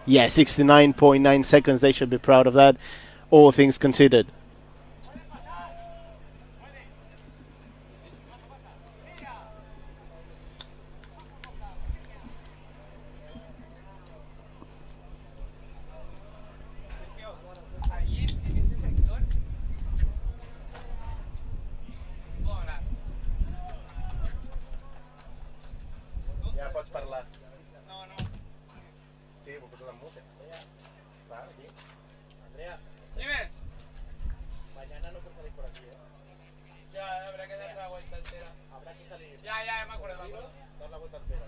Yeah, 69.9 seconds. They should be proud of that, all things considered. Ja pots parlar. No, no. Sí, porque tu la música. Claro, aquí. Andrea. Dime. Mañana no puedo salir por aquí, ¿eh? Ya, habrá que dar la vuelta entera. Habrá que salir. Ya, me acuerdo. Dar la vuelta entera.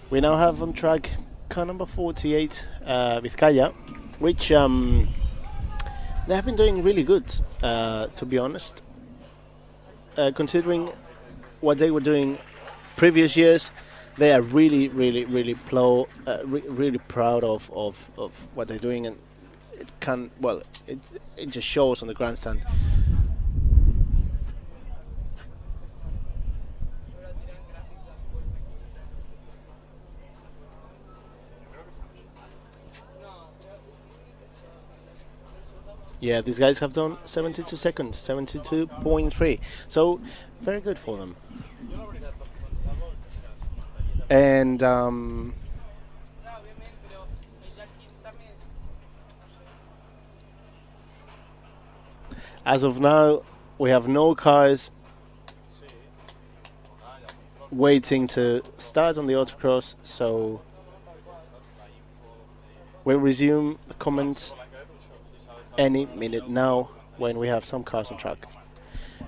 We now have on track car number 48, Vizcaya, which they have been doing really good, to be honest. Considering what they were doing previous years, they are really, really, really really proud of what they're doing, and it just shows on the grandstand. Yeah, these guys have done 72 seconds, 72.3. So, very good for them. And as of now, we have no cars waiting to start on the autocross, so we'll resume the comments any minute now when we have some cars on track.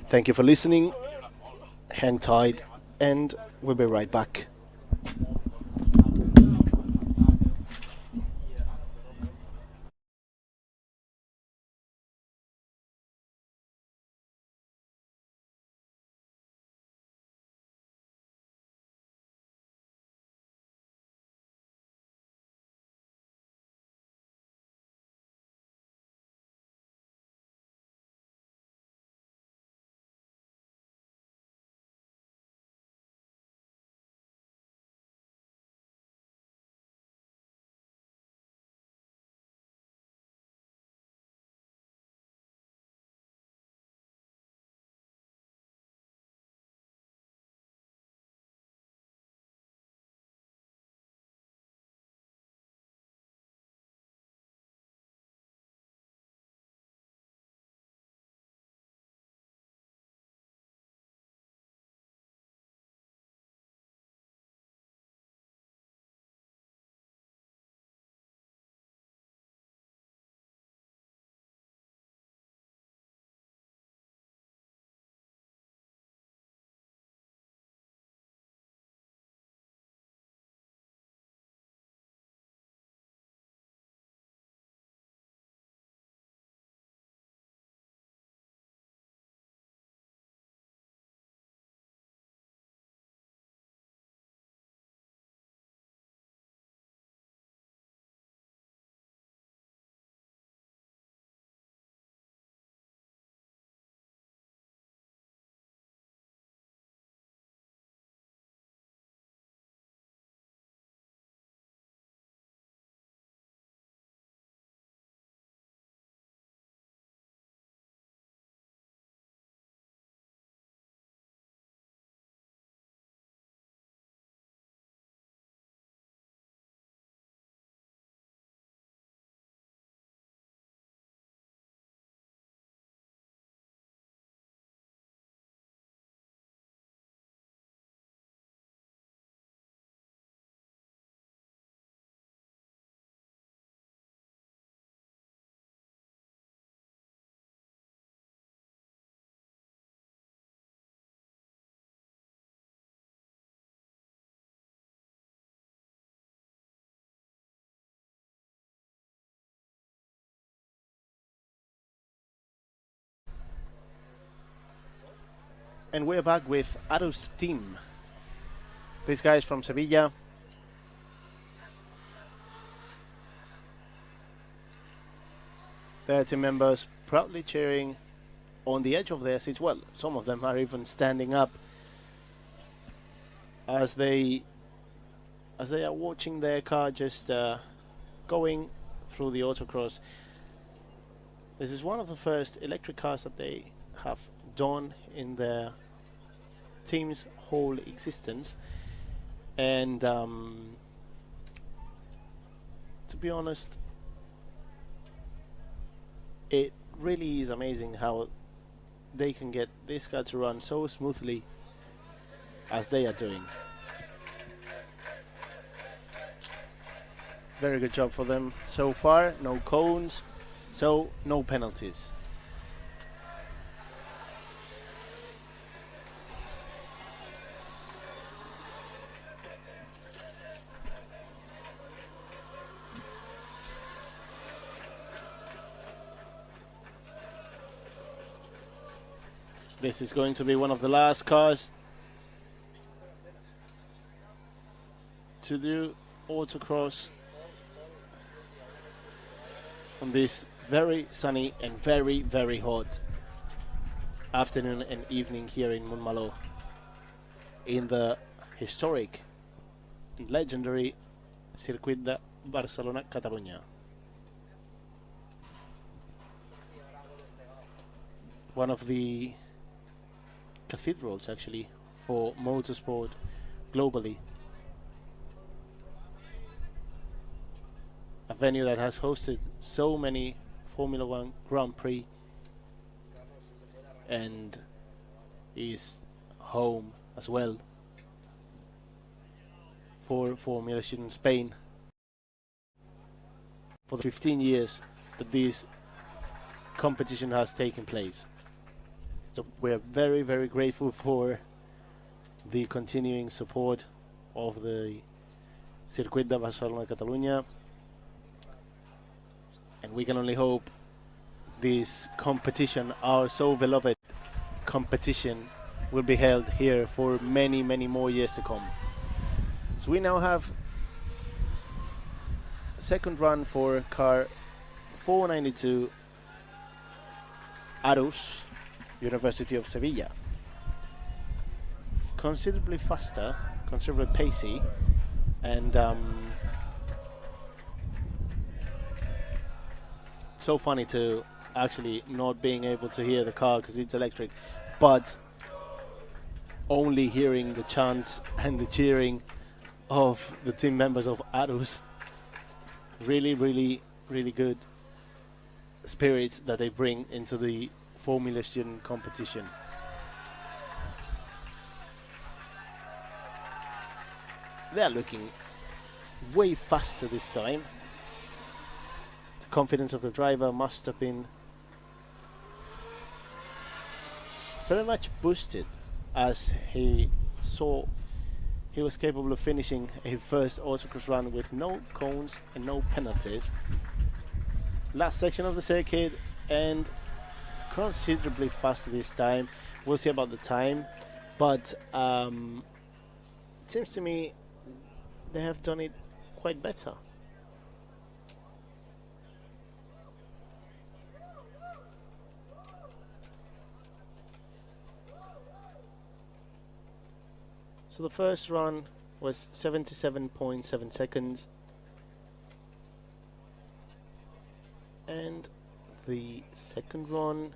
Thank you for listening, hang tight, and we'll be right back. And we're back with Aro's team. These guys from Sevilla. Their team members proudly cheering on the edge of their seats. Well, some of them are even standing up as they are watching their car just going through the autocross. This is one of the first electric cars that they have done in their team's whole existence, and to be honest, it really is amazing how they can get this car to run so smoothly as they are doing. Very good job for them so far. No cones, so no penalties. This is going to be one of the last cars to do autocross on this very sunny and very, very hot afternoon and evening here in Montmeló in the historic and legendary Circuit de Barcelona, Catalunya. One of the cathedrals actually for motorsport globally. A venue that has hosted so many Formula One Grand Prix and is home as well for Formula One in Spain for the 15 years that this competition has taken place. So we are very, very grateful for the continuing support of the Circuit de Barcelona Catalunya, and we can only hope this competition, our so beloved competition, will be held here for many, many more years to come. So we now have a second run for car 492 Arus, University of Sevilla. Considerably faster, considerably pacey, and so funny to actually not being able to hear the car because it's electric, but only hearing the chants and the cheering of the team members of Arus. Really, really, really good spirits that they bring into the Formula Student competition. They are looking way faster this time. The confidence of the driver must have been very much boosted as he saw he was capable of finishing a first autocross run with no cones and no penalties. Last section of the circuit and considerably faster this time. We'll see about the time, but it seems to me they have done it quite better. So the first run was 77.7 seconds, and the second run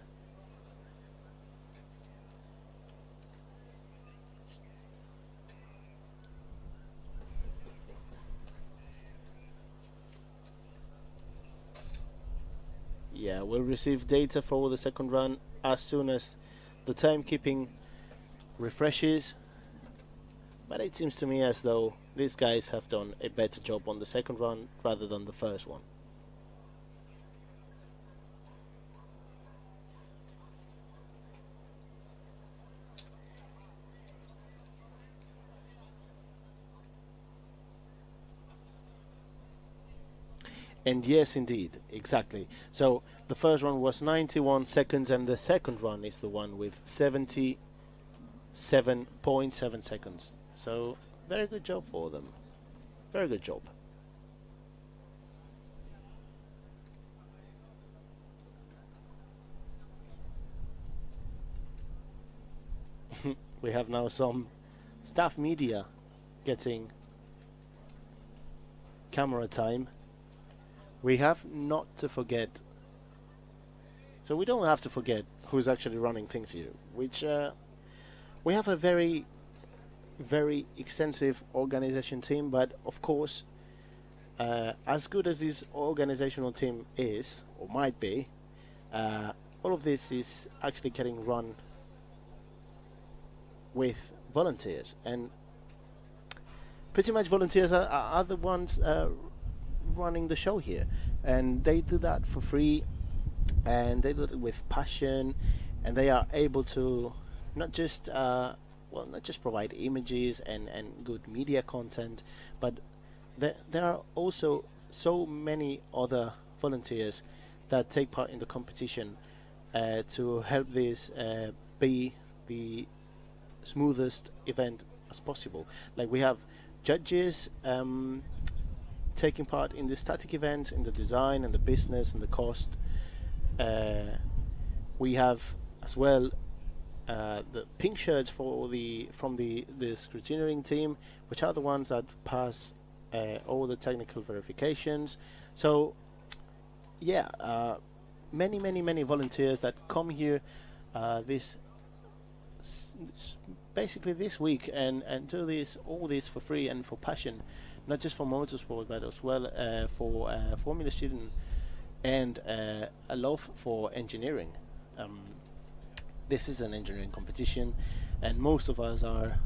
we'll receive data for the second run as soon as the timekeeping refreshes, but it seems to me as though these guys have done a better job on the second run rather than the first one. And yes, indeed, exactly. So the first one was 91 seconds, and the second one is the one with 77.7 seconds. So very good job for them. Very good job. We have now some staff media getting camera time. We have not to forget, so we don't have to forget who's actually running things here, which we have a very, very extensive organization team, but of course, as good as this organizational team is, or might be, all of this is actually getting run with volunteers, and pretty much volunteers are the ones running the show here, and they do that for free, and they do it with passion, and they are able to not just provide images and good media content, but there are also so many other volunteers that take part in the competition to help this be the smoothest event as possible. Like we have judges taking part in the static events, in the design and the business and the cost. We have as well the pink shirts from the scrutineering team, which are the ones that pass all the technical verifications. So yeah, many volunteers that come here basically this week and do all this for free and for passion, not just for motorsport but as well for Formula Student and a love for engineering. This is an engineering competition and most of us are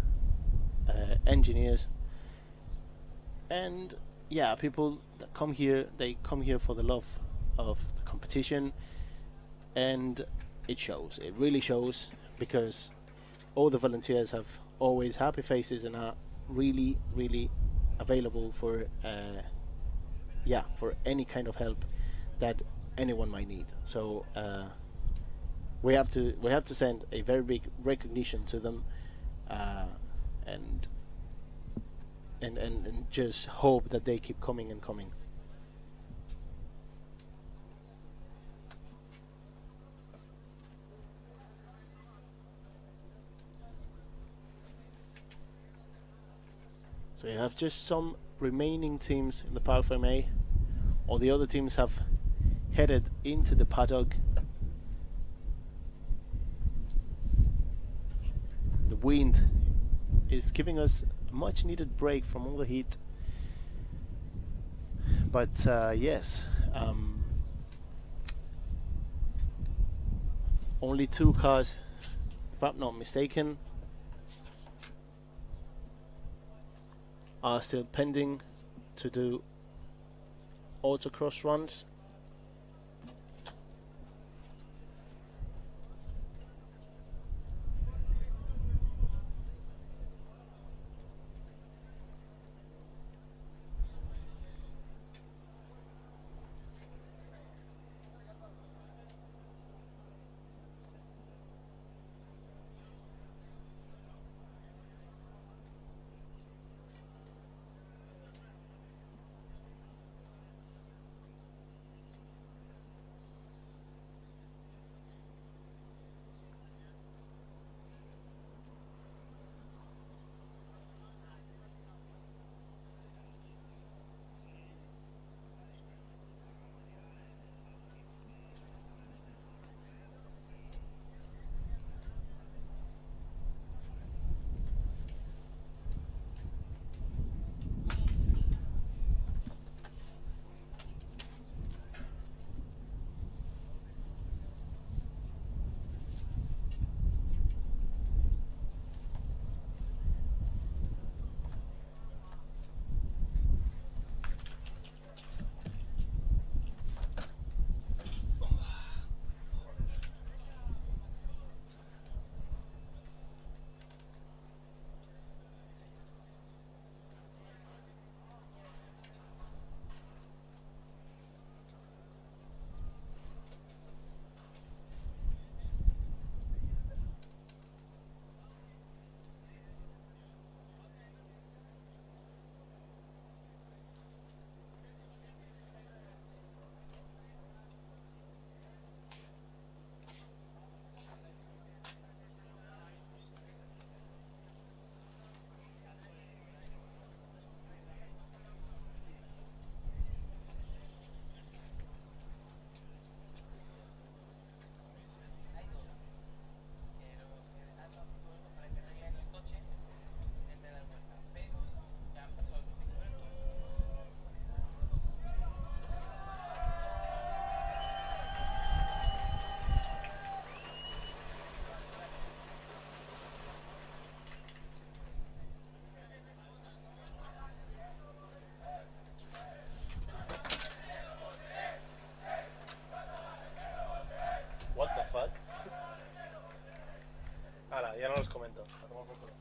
engineers, and yeah, people that come here, they come here for the love of the competition, and it shows. It really shows, because all the volunteers have always happy faces and are really available for for any kind of help that anyone might need. So we have to send a very big recognition to them, and just hope that they keep coming and coming. So we have just some remaining teams in the Parc Fermé. All the other teams have headed into the paddock. The wind is giving us a much needed break from all the heat. But yes, only 2 cars, if I'm not mistaken, are still pending to do autocross runs. What the fuck? Ahora, ya no los comento. A tomar por culo.